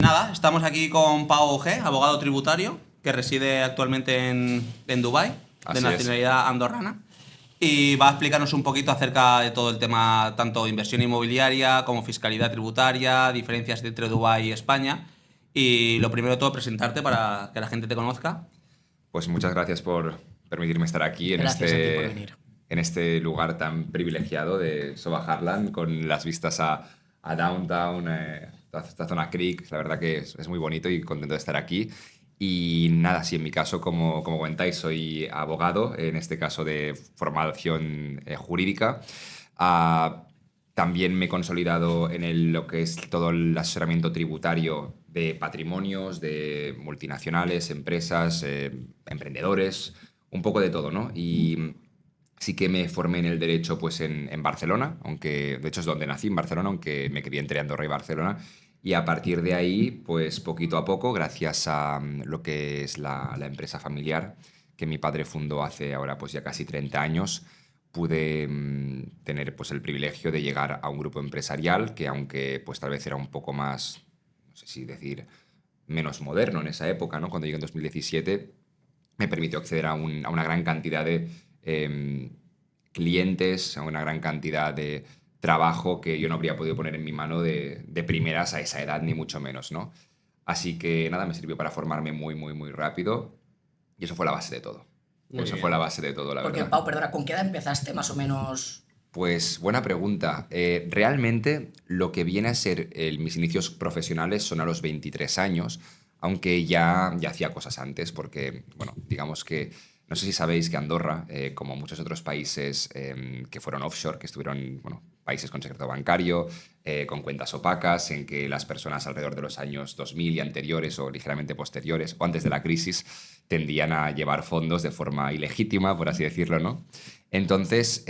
nada, estamos aquí con Pau G, abogado tributario, que reside actualmente en Dubái, de Así es. nacionalidad andorrana, y va a explicarnos un poquito acerca de todo el tema, tanto inversión inmobiliaria como fiscalidad tributaria, diferencias entre Dubái y España. Y lo primero de todo, presentarte para que la gente te conozca. Pues muchas gracias por permitirme estar aquí Gracias a ti por venir. en este lugar tan privilegiado de Soba Hartland, con las vistas a Downtown, toda esta zona Creek. La verdad que es muy bonito y contento de estar aquí. Y nada, sí, en mi caso, como comentáis, soy abogado, en este caso de formación jurídica. Ah, También me he consolidado en lo que es todo el asesoramiento tributario de patrimonios, de multinacionales, empresas, emprendedores, un poco de todo, ¿no? Y sí que me formé en el derecho pues en Barcelona, aunque de hecho es donde nací, en Barcelona, aunque me crié entre Andorra y Barcelona. Y a partir de ahí, pues poquito a poco, gracias a lo que es la empresa familiar que mi padre fundó hace ahora pues ya casi 30 años, pude tener pues el privilegio de llegar a un grupo empresarial que, aunque pues tal vez era un poco más, no sé si decir, menos moderno en esa época, ¿no? Cuando llegué en 2017, me permitió acceder a una gran cantidad de clientes, a una gran cantidad de trabajo que yo no habría podido poner en mi mano de primeras a esa edad, ni mucho menos, ¿no? Así que nada, me sirvió para formarme muy, muy, muy rápido y eso fue la base de todo. Muy Eso bien. fue la base de todo, la Porque, verdad. Pau, perdona, ¿con qué edad empezaste más o menos? Pues buena pregunta. Realmente lo que viene a ser mis inicios profesionales son a los 23 años, aunque ya hacía cosas antes, porque, bueno, digamos que, no sé si sabéis que Andorra, como muchos otros países que fueron offshore, que estuvieron, bueno, países con secreto bancario, con cuentas opacas, en que las personas alrededor de los años 2000 y anteriores o ligeramente posteriores, o antes de la crisis, tendían a llevar fondos de forma ilegítima, por así decirlo, ¿no? Entonces,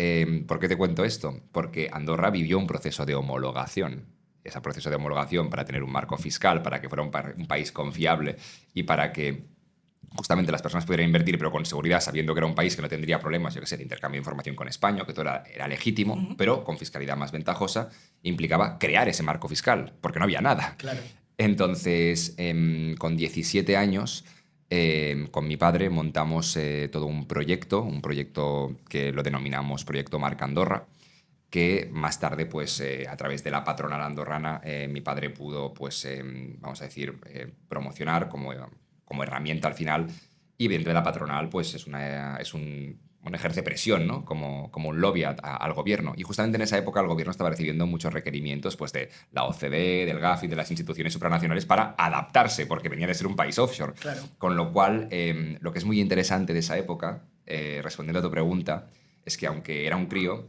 ¿por qué te cuento esto? Porque Andorra vivió un proceso de homologación. Ese proceso de homologación para tener un marco fiscal, para que fuera un país confiable y para que justamente las personas pudieran invertir, pero con seguridad, sabiendo que era un país que no tendría problemas, yo que sé, de intercambio de información con España, que todo era legítimo, pero con fiscalidad más ventajosa, implicaba crear ese marco fiscal, porque no había nada. Claro. Entonces, con 17 años, con mi padre montamos todo un proyecto que lo denominamos Proyecto Marca Andorra, que más tarde, pues, a través de la patronal andorrana, mi padre pudo, pues, vamos a decir, promocionar como herramienta al final. Y dentro de la patronal, pues, ejerce presión, ¿no? Como un lobby al gobierno. Y justamente en esa época el gobierno estaba recibiendo muchos requerimientos, pues, de la OCDE, del GAFI, de las instituciones supranacionales para adaptarse, porque venía de ser un país offshore. Claro. Con lo cual, lo que es muy interesante de esa época, respondiendo a tu pregunta, es que aunque era un crío,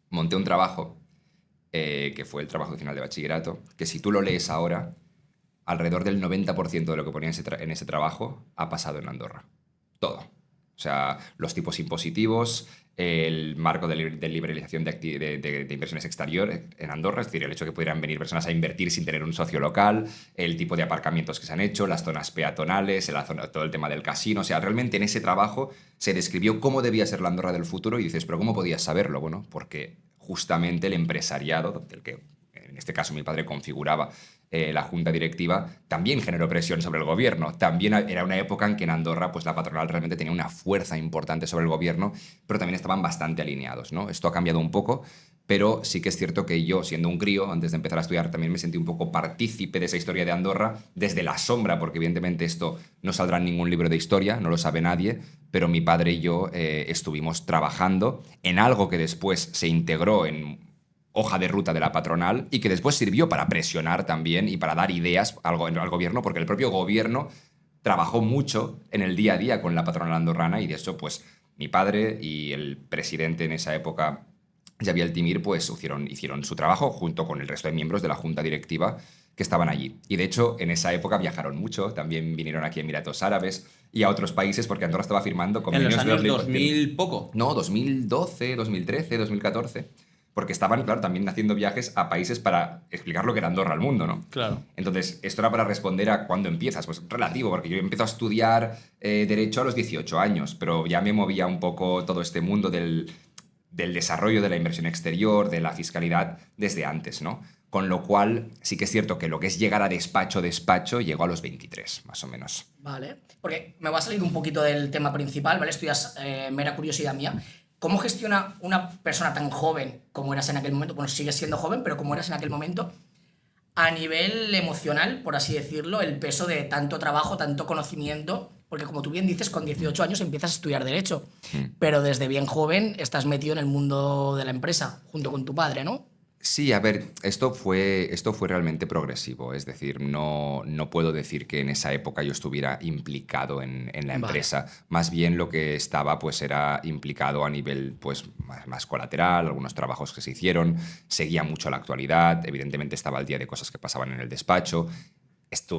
monté un trabajo, que fue el trabajo final de bachillerato, que si tú lo lees ahora, alrededor del 90% de lo que ponía en ese trabajo ha pasado en Andorra. Todo. O sea, los tipos impositivos, el marco de liberalización de inversiones exteriores en Andorra, es decir, el hecho de que pudieran venir personas a invertir sin tener un socio local, el tipo de aparcamientos que se han hecho, las zonas peatonales, todo el tema del casino. O sea, realmente en ese trabajo se describió cómo debía ser la Andorra del futuro y dices, ¿pero cómo podías saberlo? Bueno, porque justamente el empresariado, del que en este caso mi padre configuraba la junta directiva, también generó presión sobre el gobierno. También era una época en que en Andorra pues, la patronal realmente tenía una fuerza importante sobre el gobierno, pero también estaban bastante alineados, ¿no? Esto ha cambiado un poco, pero sí que es cierto que yo, siendo un crío, antes de empezar a estudiar, también me sentí un poco partícipe de esa historia de Andorra desde la sombra, porque evidentemente esto no saldrá en ningún libro de historia, no lo sabe nadie, pero mi padre y yo estuvimos trabajando en algo que después se integró en hoja de ruta de la patronal y que después sirvió para presionar también y para dar ideas al gobierno, porque el propio gobierno trabajó mucho en el día a día con la patronal andorrana y de eso, pues, mi padre y el presidente en esa época, Javier Altimir, pues hicieron su trabajo junto con el resto de miembros de la junta directiva que estaban allí. Y de hecho, en esa época viajaron mucho, también vinieron aquí a Emiratos Árabes y a otros países porque Andorra estaba firmando En convenios los años 2000 poco. No, 2012, 2013, 2014. Porque estaban, claro, también haciendo viajes a países para explicar lo que era Andorra al mundo, ¿no? Claro. Entonces, esto era para responder a cuándo empiezas. Pues relativo, porque yo empecé a estudiar Derecho a los 18 años, pero ya me movía un poco todo este mundo del desarrollo de la inversión exterior, de la fiscalidad, desde antes, ¿no? Con lo cual, sí que es cierto que lo que es llegar a despacho, llegó a los 23, más o menos. Vale. Porque me va a salir un poquito del tema principal, ¿vale? Esto ya es mera curiosidad mía. ¿Cómo gestiona una persona tan joven como eras en aquel momento? Bueno, sigues siendo joven, pero como eras en aquel momento, a nivel emocional, por así decirlo, el peso de tanto trabajo, tanto conocimiento? Porque como tú bien dices, con 18 años empiezas a estudiar Derecho, pero desde bien joven estás metido en el mundo de la empresa, junto con tu padre, ¿no? Sí, a ver, esto fue realmente progresivo. Es decir, no puedo decir que en esa época yo estuviera implicado en la Vale. empresa. Más bien lo que estaba pues era implicado a nivel pues más colateral, algunos trabajos que se hicieron, seguía mucho la actualidad, evidentemente estaba al día de cosas que pasaban en el despacho.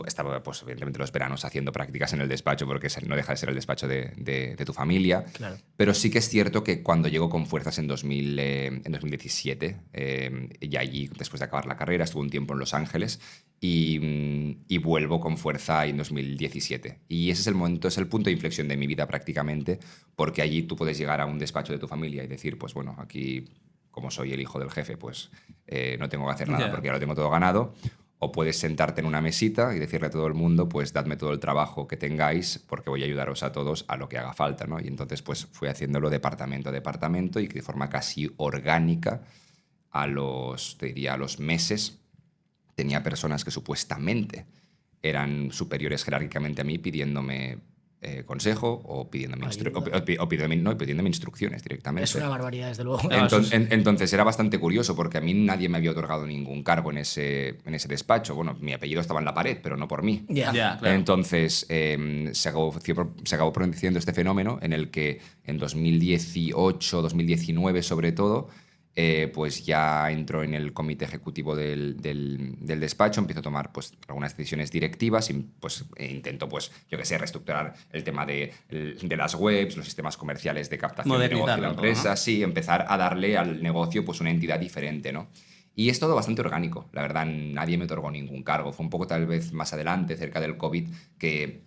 Estaba, pues, evidentemente, los veranos haciendo prácticas en el despacho, porque no deja de ser el despacho de tu familia. Claro. Pero sí que es cierto que cuando llego con fuerzas en 2017, y allí, después de acabar la carrera, estuve un tiempo en Los Ángeles y vuelvo con fuerza en 2017. Y ese es el momento, es el punto de inflexión de mi vida prácticamente, porque allí tú puedes llegar a un despacho de tu familia y decir, pues bueno, aquí, como soy el hijo del jefe, pues no tengo que hacer nada porque ya lo tengo todo ganado. O puedes sentarte en una mesita y decirle a todo el mundo, pues dadme todo el trabajo que tengáis porque voy a ayudaros a todos a lo que haga falta, ¿no? Y entonces pues fui haciéndolo departamento a departamento y de forma casi orgánica te diría, a los meses tenía personas que supuestamente eran superiores jerárquicamente a mí pidiéndome consejo o pidiéndome, pidiéndome instrucciones directamente. Es una barbaridad, desde luego. Entonces era bastante curioso porque a mí nadie me había otorgado ningún cargo en ese despacho. Bueno, mi apellido estaba en la pared, pero no por mí. Ya. Claro. Entonces se acabó produciendo este fenómeno en el que en 2018, 2019 sobre todo, pues ya entro en el comité ejecutivo del despacho, empiezo a tomar pues algunas decisiones directivas y pues intento, pues yo qué sé, reestructurar el tema de las webs, los sistemas comerciales de captación de negocio de la Modernizarlo todo, empresa, ¿no? sí, empezar a darle al negocio pues una entidad diferente, ¿no? Y es todo bastante orgánico, la verdad, nadie me otorgó ningún cargo. Fue un poco tal vez más adelante, cerca del COVID, que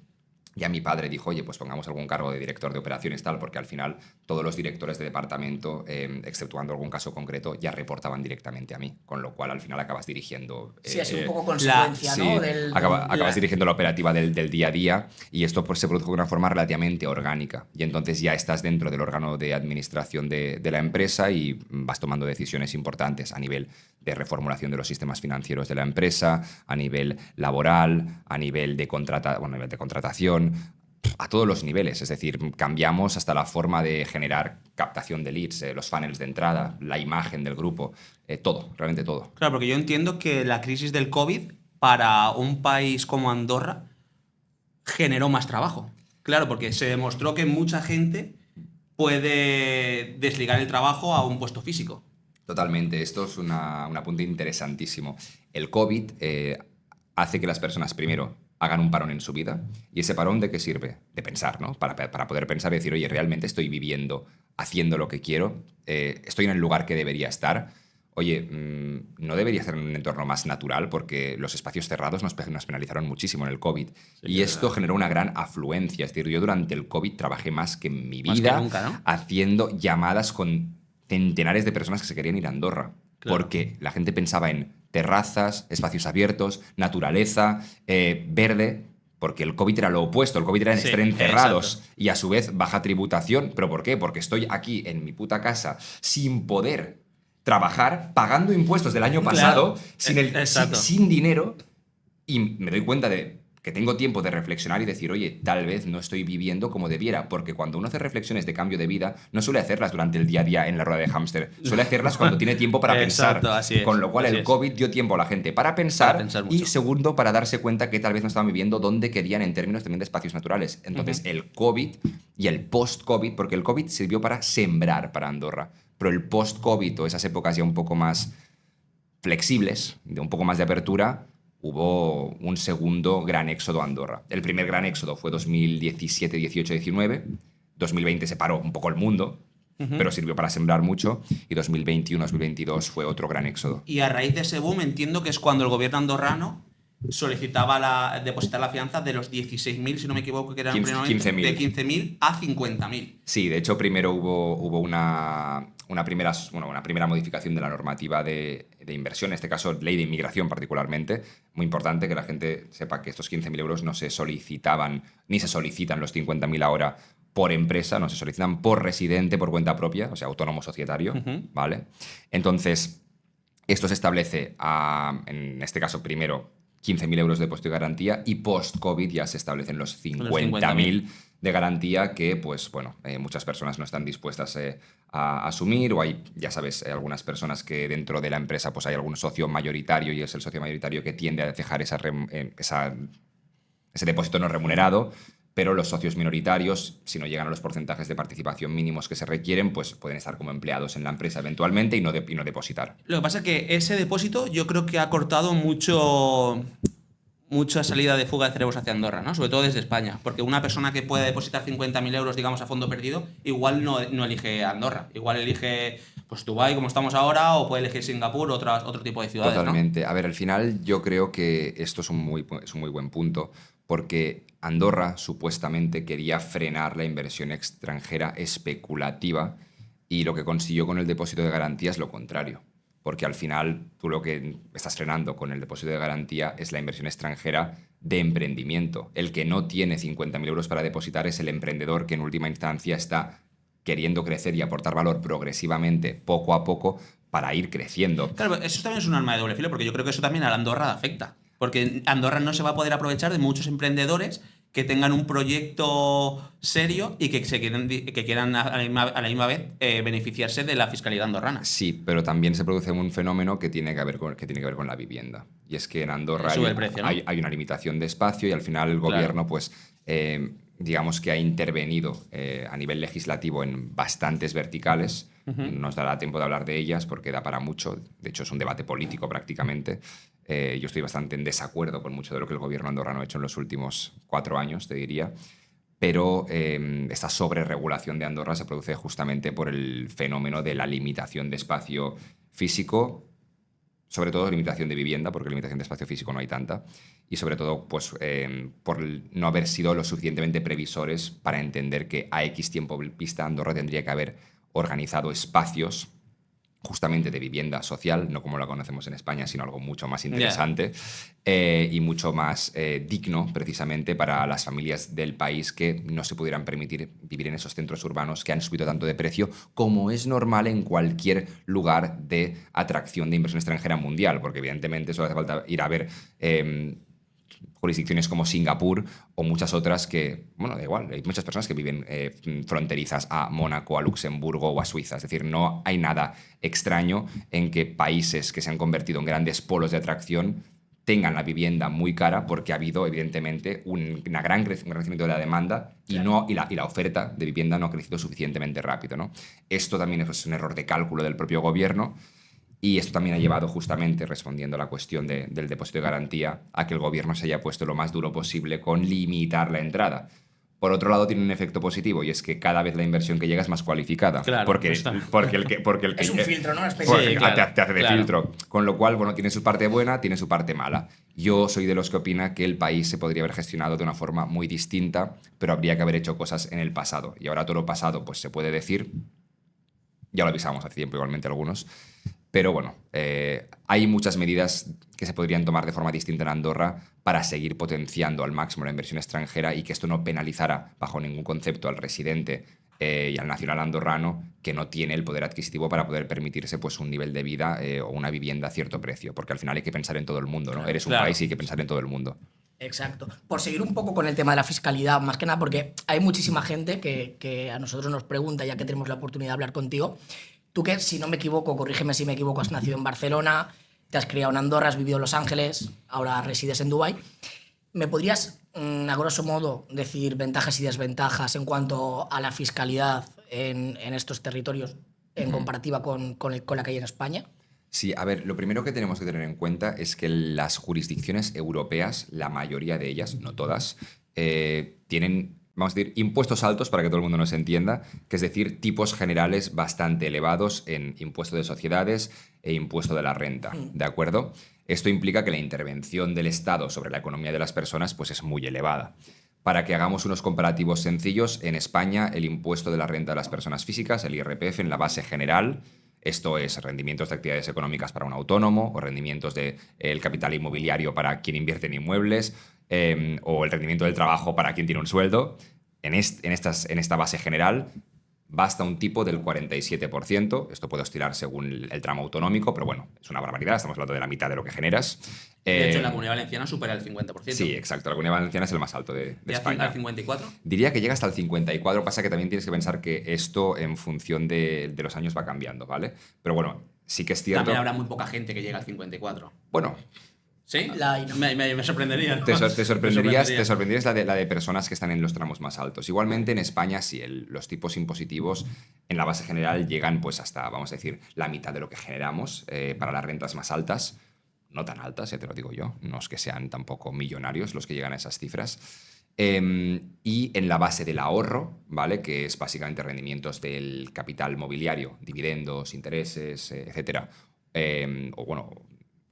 ya mi padre dijo, oye, pues pongamos algún cargo de director de operaciones tal, porque al final todos los directores de departamento, exceptuando algún caso concreto, ya reportaban directamente a mí, con lo cual al final acabas dirigiendo... Sí, es un poco consecuencia, sí, ¿no? acabas dirigiendo la operativa del día a día y esto pues, se produjo de una forma relativamente orgánica. Y entonces ya estás dentro del órgano de administración de la empresa y vas tomando decisiones importantes a nivel de reformulación de los sistemas financieros de la empresa, a nivel laboral, a nivel de contratación, a todos los niveles. Es decir, cambiamos hasta la forma de generar captación de leads, los funnels de entrada, la imagen del grupo, todo, realmente todo. Claro, porque yo entiendo que la crisis del COVID para un país como Andorra generó más trabajo. Claro, porque se demostró que mucha gente puede desligar el trabajo a un puesto físico. Totalmente, esto es un apunte interesantísimo. El COVID hace que las personas primero hagan un parón en su vida. ¿Y ese parón de qué sirve? De pensar, ¿no? Para poder pensar y decir, oye, ¿realmente estoy viviendo, haciendo lo que quiero? ¿Estoy en el lugar que debería estar? Oye, ¿no debería ser un entorno más natural? Porque los espacios cerrados nos penalizaron muchísimo en el COVID. Y esto generó una gran afluencia. Es decir, yo durante el COVID trabajé más que en mi Más que vida nunca, ¿no? haciendo llamadas con centenares de personas que se querían ir a Andorra. Claro. Porque la gente pensaba en terrazas, espacios abiertos, naturaleza, verde, porque el COVID era lo opuesto, el COVID era Sí, estar encerrados exacto. y a su vez baja tributación. ¿Pero por qué? Porque estoy aquí en mi puta casa sin poder trabajar, pagando impuestos del año pasado, Claro, exacto. sin dinero, y me doy cuenta de que tengo tiempo de reflexionar y decir, oye, tal vez no estoy viviendo como debiera, porque cuando uno hace reflexiones de cambio de vida, no suele hacerlas durante el día a día en la rueda de hámster, suele hacerlas cuando tiene tiempo para pensar. Exacto, así es, Con lo cual así el es. COVID dio tiempo a la gente para pensar, y mucho. segundo, para darse cuenta que tal vez no estaban viviendo donde querían en términos también de espacios naturales. Entonces el COVID y el post-COVID, porque el COVID sirvió para sembrar para Andorra, pero el post-COVID o esas épocas ya un poco más flexibles, de un poco más de apertura, hubo un segundo gran éxodo a Andorra. El primer gran éxodo fue 2017, 18, 19. 2020 se paró un poco el mundo, pero sirvió para sembrar mucho. Y 2021, 2022 fue otro gran éxodo. Y a raíz de ese boom entiendo que es cuando el gobierno andorrano solicitaba depositar la fianza de los 16.000, si no me equivoco, que eran 15.000. de 15.000 a 50.000. Sí, de hecho primero hubo una primera modificación de la normativa de inversión, en este caso ley de inmigración particularmente. Muy importante que la gente sepa que estos 15.000 euros no se solicitaban, ni se solicitan los 50.000 ahora por empresa, no se solicitan por residente, por cuenta propia, o sea, autónomo societario, ¿vale? Entonces, esto se establece, en este caso primero, 15.000 euros de depósito de garantía y post-COVID ya se establecen los 50.000 de garantía que, pues bueno, muchas personas no están dispuestas a asumir, o hay, ya sabes, algunas personas que dentro de la empresa pues hay algún socio mayoritario y es el socio mayoritario que tiende a dejar ese depósito no remunerado, pero los socios minoritarios, si no llegan a los porcentajes de participación mínimos que se requieren, pues pueden estar como empleados en la empresa eventualmente y no depositar. Lo que pasa es que ese depósito yo creo que ha cortado mucha salida de fuga de cerebros hacia Andorra, ¿no? Sobre todo desde España, porque una persona que puede depositar 50.000 euros, digamos, a fondo perdido, igual no elige Andorra, igual elige pues Dubái, como estamos ahora, o puede elegir Singapur, otro tipo de ciudades. Totalmente. ¿no? A ver, al final yo creo que esto es un muy buen punto, porque Andorra supuestamente quería frenar la inversión extranjera especulativa y lo que consiguió con el depósito de garantía es lo contrario. Porque al final tú lo que estás frenando con el depósito de garantía es la inversión extranjera de emprendimiento. El que no tiene 50.000 euros para depositar es el emprendedor que en última instancia está queriendo crecer y aportar valor progresivamente, poco a poco, para ir creciendo. Claro, eso también es un arma de doble filo, porque yo creo que eso también a la Andorra afecta. Porque Andorra no se va a poder aprovechar de muchos emprendedores que tengan un proyecto serio y que quieran a la misma vez beneficiarse de la fiscalidad andorrana. Sí, pero también se produce un fenómeno que tiene que ver con la vivienda. Y es que en Andorra Sube el precio, ¿no? hay una limitación de espacio y al final el gobierno, pues, digamos que ha intervenido a nivel legislativo en bastantes verticales. No nos dará tiempo de hablar de ellas porque da para mucho. De hecho, es un debate político prácticamente. Yo estoy bastante en desacuerdo con mucho de lo que el gobierno andorrano ha hecho en los últimos 4 años, te diría. Pero esta sobreregulación de Andorra se produce justamente por el fenómeno de la limitación de espacio físico, sobre todo limitación de vivienda, porque limitación de espacio físico no hay tanta, y sobre todo pues, por no haber sido lo suficientemente previsores para entender que a X tiempo vista Andorra tendría que haber organizado espacios justamente de vivienda social, no como la conocemos en España, sino algo mucho más interesante y mucho más digno, precisamente, para las familias del país que no se pudieran permitir vivir en esos centros urbanos que han subido tanto de precio, como es normal en cualquier lugar de atracción de inversión extranjera mundial, porque evidentemente solo hace falta ir a ver jurisdicciones como Singapur o muchas otras que, bueno, da igual, hay muchas personas que viven fronterizas a Mónaco, a Luxemburgo o a Suiza. Es decir, no hay nada extraño en que países que se han convertido en grandes polos de atracción tengan la vivienda muy cara porque ha habido, evidentemente, un gran crecimiento de la demanda y la oferta de vivienda no ha crecido suficientemente rápido, ¿no? Esto también es un error de cálculo del propio gobierno. Y esto también ha llevado justamente, respondiendo a la cuestión del depósito de garantía, a que el gobierno se haya puesto lo más duro posible con limitar la entrada. Por otro lado, tiene un efecto positivo y es que cada vez la inversión que llega es más cualificada. Claro, porque el que Es un filtro, ¿no? Una especie Sí, claro, te hace de claro. filtro. Con lo cual, bueno, tiene su parte buena, tiene su parte mala. Yo soy de los que opina que el país se podría haber gestionado de una forma muy distinta, pero habría que haber hecho cosas en el pasado. Y ahora todo lo pasado, pues se puede decir, ya lo avisamos hace tiempo igualmente algunos, pero bueno, hay muchas medidas que se podrían tomar de forma distinta en Andorra para seguir potenciando al máximo la inversión extranjera y que esto no penalizara bajo ningún concepto al residente y al nacional andorrano que no tiene el poder adquisitivo para poder permitirse pues, un nivel de vida o una vivienda a cierto precio, porque al final hay que pensar en todo el mundo, ¿no? Eres un país y hay que pensar en todo el mundo. Exacto. Por seguir un poco con el tema de la fiscalidad, más que nada porque hay muchísima gente que a nosotros nos pregunta, ya que tenemos la oportunidad de hablar contigo, tú que, si no me equivoco, corrígeme si me equivoco, has nacido en Barcelona, te has criado en Andorra, has vivido en Los Ángeles, ahora resides en Dubái. ¿Me podrías, a grosso modo, decir ventajas y desventajas en cuanto a la fiscalidad en estos territorios en comparativa con la que hay en España? Sí, a ver, lo primero que tenemos que tener en cuenta es que las jurisdicciones europeas, la mayoría de ellas, no todas, tienen, vamos a decir, impuestos altos para que todo el mundo nos entienda, que es decir, tipos generales bastante elevados en impuesto de sociedades e impuesto de la renta, ¿de acuerdo? Esto implica que la intervención del Estado sobre la economía de las personas pues, es muy elevada. Para que hagamos unos comparativos sencillos, en España el impuesto de la renta de las personas físicas, el IRPF, en la base general, esto es rendimientos de actividades económicas para un autónomo o rendimientos del capital inmobiliario para quien invierte en inmuebles o el rendimiento del trabajo para quien tiene un sueldo, en esta base general basta un tipo del 47%. Esto puede oscilar según el tramo autonómico, pero bueno, es una barbaridad. Estamos hablando de la mitad de lo que generas. De hecho, en la Comunidad Valenciana supera el 50%. Sí, exacto. La Comunidad Valenciana es el más alto de España. ¿Al 54? Diría que llega hasta el 54. Pasa que también tienes que pensar que esto en función de los años va cambiando, ¿vale? Pero bueno, sí que es cierto. También habrá muy poca gente que llega al 54. Bueno, ¿Sí? La hay, ¿no? Me sorprendería, ¿no? te sorprenderías Me sorprendería. la de personas que están en los tramos más altos. Igualmente en España, sí, los tipos impositivos en la base general llegan pues hasta, vamos a decir, la mitad de lo que generamos para las rentas más altas. No tan altas, ya te lo digo yo. No es que sean tampoco millonarios los que llegan a esas cifras. Y en la base del ahorro, ¿vale? Que es básicamente rendimientos del capital mobiliario, dividendos, intereses, etcétera.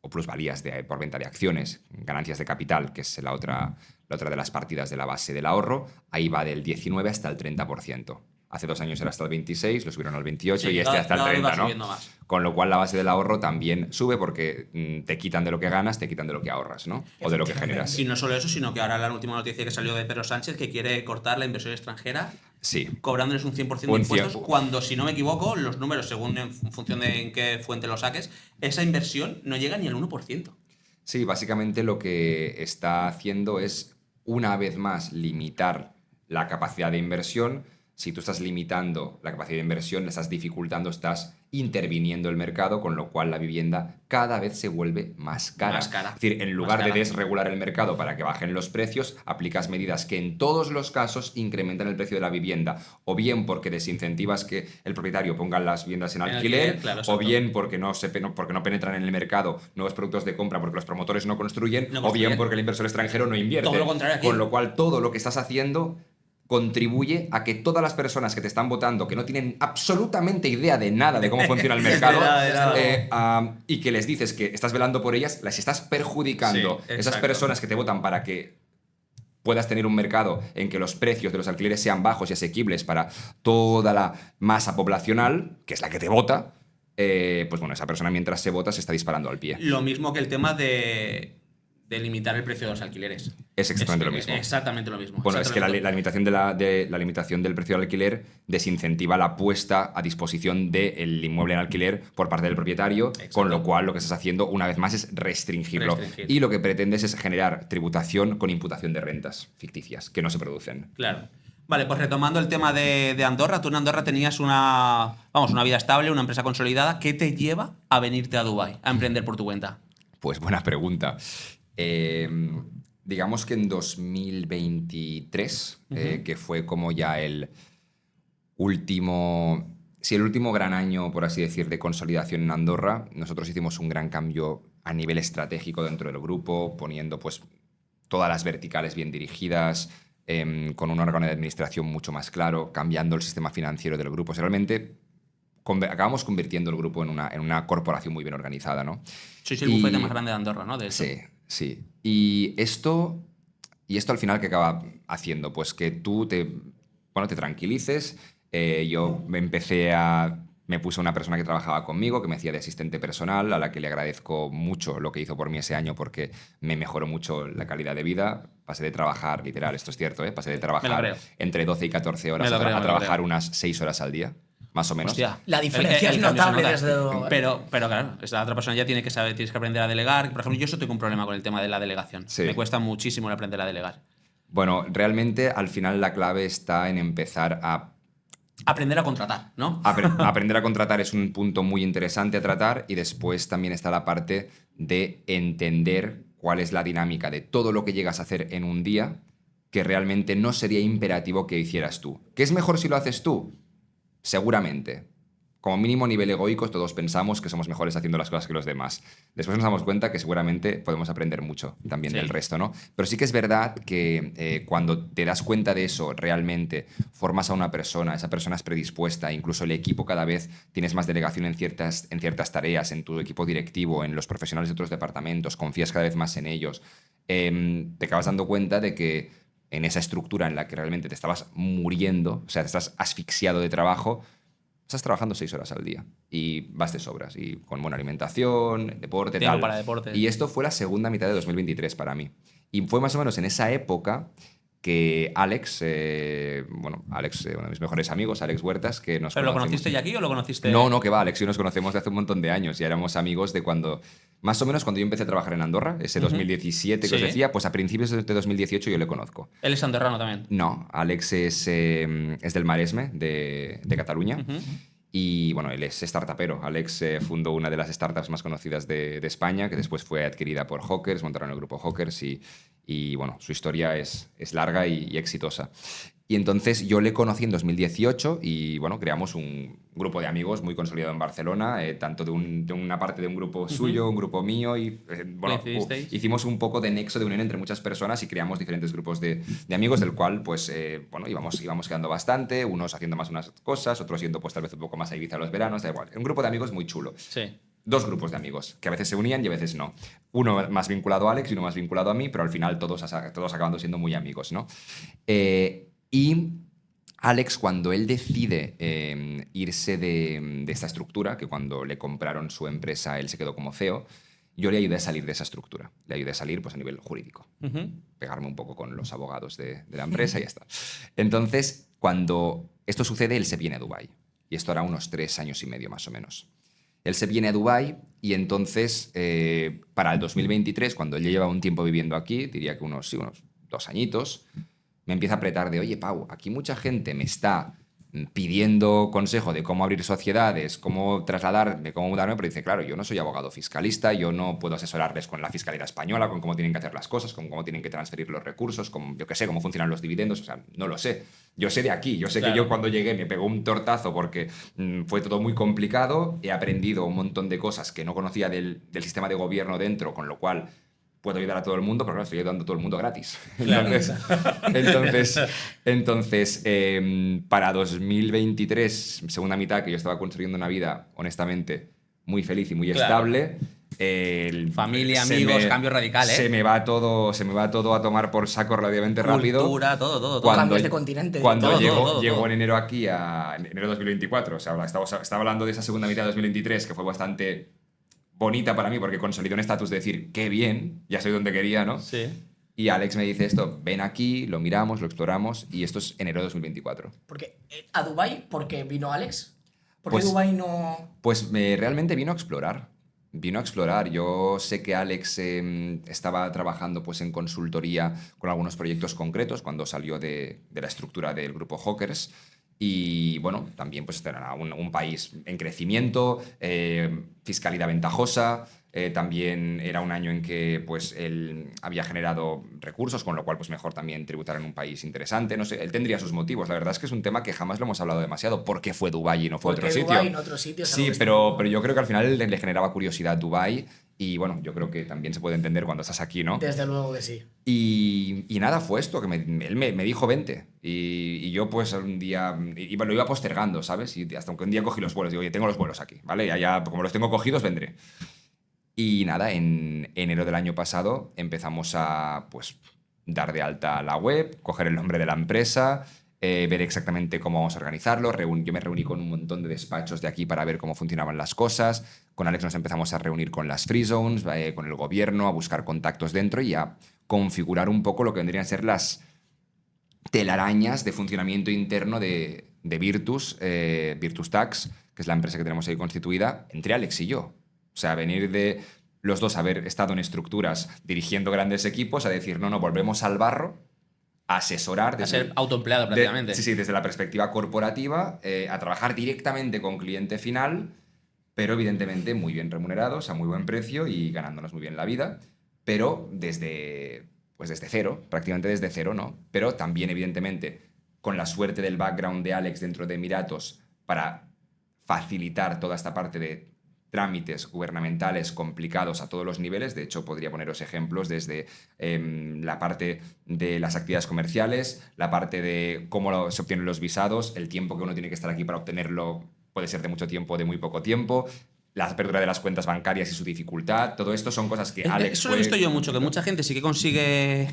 O plusvalías por venta de acciones, ganancias de capital, que es la otra de las partidas de la base del ahorro, ahí va del 19 hasta el 30%. Hace 2 años era hasta el 26, lo subieron al 28 y hasta el 30, ¿no? Más. Con lo cual la base del ahorro también sube porque te quitan de lo que ganas, te quitan de lo que ahorras, ¿no? O de lo que generas. Y no solo eso, sino que ahora la última noticia que salió de Pedro Sánchez, que quiere cortar la inversión extranjera, Sí. cobrándoles un 100% de impuestos, cuando, si no me equivoco, los números, según en función de en qué fuente lo saques, esa inversión no llega ni al 1%. Sí, básicamente lo que está haciendo es, una vez más, limitar la capacidad de inversión. Si tú estás limitando la capacidad de inversión, le estás dificultando, estás interviniendo el mercado, con lo cual la vivienda cada vez se vuelve más cara. Más cara. Es decir, en lugar Más cara. de desregular el mercado para que bajen los precios, aplicas medidas que en todos los casos incrementan el precio de la vivienda, o bien porque desincentivas que el propietario ponga las viviendas en alquiler, claro, o exacto. bien porque no penetran en el mercado nuevos productos de compra porque los promotores no construyen, No o construyen. bien porque el inversor extranjero no invierte. Todo lo contrario aquí. Con lo cual, todo lo que estás haciendo contribuye a que todas las personas que te están votando, que no tienen absolutamente idea de nada de cómo funciona el mercado, y que les dices que estás velando por ellas, las estás perjudicando. Sí, Esas exacto. personas que te votan para que puedas tener un mercado en que los precios de los alquileres sean bajos y asequibles para toda la masa poblacional, que es la que te vota, pues bueno, esa persona mientras se vota se está disparando al pie. Lo mismo que el tema de limitar el precio de los alquileres. Es exactamente lo mismo. Exactamente lo mismo. Bueno, es que la Exactamente limitación del precio del alquiler desincentiva la puesta a disposición del inmueble en alquiler por parte del propietario, con lo cual lo que estás haciendo una vez más es restringirlo. Y lo que pretendes es generar tributación con imputación de rentas ficticias que no se producen. Claro. Vale, pues retomando el tema de Andorra, tú en Andorra tenías una vida estable, una empresa consolidada. ¿Qué te lleva a venirte a Dubái, a emprender por tu cuenta? Pues buena pregunta. Digamos que en 2023, que fue como ya el último gran año, por así decir, de consolidación en Andorra, nosotros hicimos un gran cambio a nivel estratégico dentro del grupo, poniendo pues todas las verticales bien dirigidas, con un órgano de administración mucho más claro, cambiando el sistema financiero del grupo. O sea, realmente acabamos convirtiendo el grupo en una corporación muy bien organizada, ¿no? Sois el bufete más grande de Andorra, ¿no? De hecho. Sí, sí. Y esto al final, ¿qué acaba haciendo? Pues que tú te tranquilices. Yo me puse una persona que trabajaba conmigo, que me hacía de asistente personal, a la que le agradezco mucho lo que hizo por mí ese año porque me mejoró mucho la calidad de vida. Pasé de trabajar, literal, esto es cierto, pasé de trabajar entre 12 y 14 horas a trabajar unas 6 horas al día, más o menos. Hostia, La diferencia es notable desde luego. Pero claro, esta otra persona ya tiene que saber, tienes que aprender a delegar. Por ejemplo, yo eso tengo un problema con el tema de la delegación. Sí. Me cuesta muchísimo el aprender a delegar. Bueno, realmente al final la clave está en empezar a Aprender a contratar, ¿no? Aprender a contratar es un punto muy interesante a tratar, y después también está la parte de entender cuál es la dinámica de todo lo que llegas a hacer en un día que realmente no sería imperativo que hicieras tú. ¿Qué es mejor si lo haces tú? Seguramente. Como mínimo a nivel egoico todos pensamos que somos mejores haciendo las cosas que los demás. Después nos damos cuenta que seguramente podemos aprender mucho también del resto, ¿no? Pero sí que es verdad que cuando te das cuenta de eso, realmente formas a una persona, esa persona es predispuesta, incluso el equipo cada vez tienes más delegación en ciertas tareas, en tu equipo directivo, en los profesionales de otros departamentos, confías cada vez más en ellos, te acabas dando cuenta de que en esa estructura en la que realmente te estabas muriendo, o sea, te estás asfixiado de trabajo, estás trabajando 6 horas al día y vas de sobras y con buena alimentación, deporte, Tiempo tal. para deporte. Y esto fue la segunda mitad de 2023 para mí. Y fue más o menos en esa época que Alex, uno de mis mejores amigos, Alex Huertas, que nos ¿Pero lo conocimos- conociste ya aquí o lo conociste...? No, que va, Alex y yo nos conocemos de hace un montón de años y éramos amigos de cuando, más o menos cuando yo empecé a trabajar en Andorra, ese 2017 que os Sí. decía, pues a principios de 2018 yo le conozco. Él es andorrano también. No, Alex es del Maresme, de Cataluña. Y bueno, él es startupero. Alex fundó una de las startups más conocidas de España, que después fue adquirida por Hawkers, montaron el grupo Hawkers y bueno, su historia es larga y exitosa. Y entonces yo le conocí en 2018 y bueno, creamos un grupo de amigos muy consolidado en Barcelona, tanto de una parte de un grupo suyo, un grupo mío y bueno, ¿Coincidisteis? hicimos un poco de nexo de unión entre muchas personas y creamos diferentes grupos de amigos del cual pues bueno, íbamos quedando bastante, unos haciendo más unas cosas, otros yendo pues tal vez un poco más a Ibiza los veranos, da igual. Un grupo de amigos muy chulo. Sí. 2 grupos de amigos, que a veces se unían y a veces no. Uno más vinculado a Alex y uno más vinculado a mí, pero al final todos acabando siendo muy amigos, ¿no? Y Alex, cuando él decide irse de esta estructura, que cuando le compraron su empresa él se quedó como CEO, yo le ayudé a salir de esa estructura. Le ayudé a salir pues, a nivel jurídico. Pegarme un poco con los abogados de la empresa y ya está. Entonces, cuando esto sucede, él se viene a Dubái. Y esto hará unos 3 años y medio más o menos. Él se viene a Dubái y entonces, para el 2023, cuando él ya lleva un tiempo viviendo aquí, diría que unos 2 añitos, me empieza a apretar de, oye, Pau, aquí mucha gente me está pidiendo consejo de cómo abrir sociedades, cómo trasladarme, cómo mudarme, pero dice, claro, yo no soy abogado fiscalista, yo no puedo asesorarles con la fiscalidad española, con cómo tienen que hacer las cosas, con cómo tienen que transferir los recursos, con, yo qué sé, cómo funcionan los dividendos, o sea, no lo sé. Yo sé de aquí, yo sé que yo cuando llegué me pegó un tortazo porque fue todo muy complicado, he aprendido un montón de cosas que no conocía del sistema de gobierno dentro, con lo cual puedo ayudar a todo el mundo, pero claro, estoy ayudando a todo el mundo gratis. Claro. Entonces para 2023, segunda mitad, que yo estaba construyendo una vida, honestamente, muy feliz y muy estable. Familia, amigos, cambio radical, ¿eh? Se me va todo a tomar por saco relativamente rápido. Cultura, todo. Cambios de continente. Cuando todo, llegó todo. en enero aquí, en enero de 2024, o sea, estaba hablando de esa segunda mitad de 2023, que fue bastante bonita para mí porque consolidó un estatus de decir, qué bien, ya soy donde quería, ¿no? Sí. Y Alex me dice esto, ven aquí, lo miramos, lo exploramos y esto es enero de 2024. Porque a Dubái, ¿por qué vino Alex? ¿Por qué Pues- Dubái no...? Pues realmente vino a explorar. Vino a explorar. Yo sé que Alex estaba trabajando pues, en consultoría con algunos proyectos concretos cuando salió de la estructura del grupo Hawkers. Y bueno, también pues era un país en crecimiento, fiscalidad ventajosa. También era un año en que pues, él había generado recursos, con lo cual pues, mejor también tributar en un país interesante. No sé, él tendría sus motivos. La verdad es que es un tema que jamás lo hemos hablado demasiado. ¿Por qué fue Dubái y no fue ¿Por otro qué sitio? Dubái en otro sitio? Es algo Sí, que pero yo creo que al final le generaba curiosidad Dubái y bueno, yo creo que también se puede entender cuando estás aquí, ¿no? Desde luego que sí. Y nada, fue esto, que él me dijo 20 y yo pues un día lo iba postergando, ¿sabes? Y hasta que un día cogí los vuelos, digo, oye, tengo los vuelos aquí, ¿vale? Ya como los tengo cogidos, vendré. Y nada, en enero del año pasado empezamos a pues dar de alta la web, coger el nombre de la empresa, ver exactamente cómo vamos a organizarlo. Yo me reuní con un montón de despachos de aquí para ver cómo funcionaban las cosas. Con Alex nos empezamos a reunir con las Free Zones, con el gobierno, a buscar contactos dentro y a configurar un poco lo que vendrían a ser las telarañas de funcionamiento interno de Virtus, Virtus Tax, que es la empresa que tenemos ahí constituida, entre Alex y yo. O sea, venir de los dos haber estado en estructuras dirigiendo grandes equipos a decir, no, volvemos al barro, a asesorar. A ser autoempleado prácticamente. Sí, desde la perspectiva corporativa, a trabajar directamente con cliente final, pero evidentemente muy bien remunerados, a muy buen precio y ganándonos muy bien la vida, pero desde cero, prácticamente desde cero, ¿no? Pero también, evidentemente, con la suerte del background de Alex dentro de Emiratos para facilitar toda esta parte de trámites gubernamentales complicados a todos los niveles. De hecho, podría poneros ejemplos desde la parte de las actividades comerciales, la parte de cómo se obtienen los visados, el tiempo que uno tiene que estar aquí para obtenerlo puede ser de mucho tiempo o de muy poco tiempo, la apertura de las cuentas bancarias y su dificultad. Todo esto son cosas que Alex Eso lo he visto yo mucho, que mucha gente sí que consigue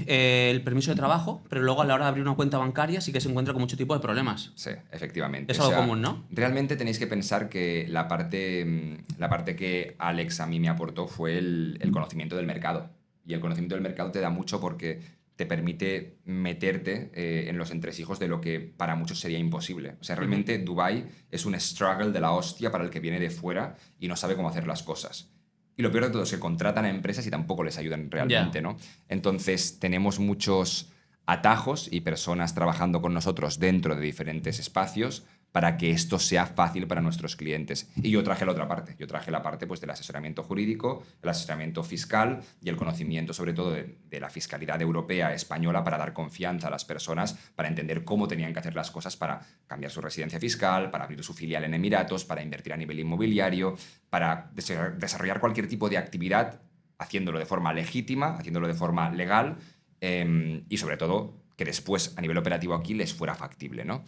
el permiso de trabajo, pero luego a la hora de abrir una cuenta bancaria sí que se encuentra con mucho tipo de problemas. Sí, efectivamente. Es algo común, ¿no? Realmente tenéis que pensar que la parte que Alex a mí me aportó fue el conocimiento del mercado. Y el conocimiento del mercado te da mucho porque te permite meterte en los entresijos de lo que para muchos sería imposible. O sea, realmente Dubái es un struggle de la hostia para el que viene de fuera y no sabe cómo hacer las cosas. Y lo peor de todo es que contratan a empresas y tampoco les ayudan realmente, ¿no? Entonces, tenemos muchos atajos y personas trabajando con nosotros dentro de diferentes espacios para que esto sea fácil para nuestros clientes. Y yo traje la otra parte. Yo traje la parte pues, del asesoramiento jurídico, el asesoramiento fiscal y el conocimiento sobre todo de la fiscalidad europea, española, para dar confianza a las personas, para entender cómo tenían que hacer las cosas para cambiar su residencia fiscal, para abrir su filial en Emiratos, para invertir a nivel inmobiliario, para desarrollar cualquier tipo de actividad, haciéndolo de forma legítima, haciéndolo de forma legal y sobre todo que después a nivel operativo aquí les fuera factible, ¿no?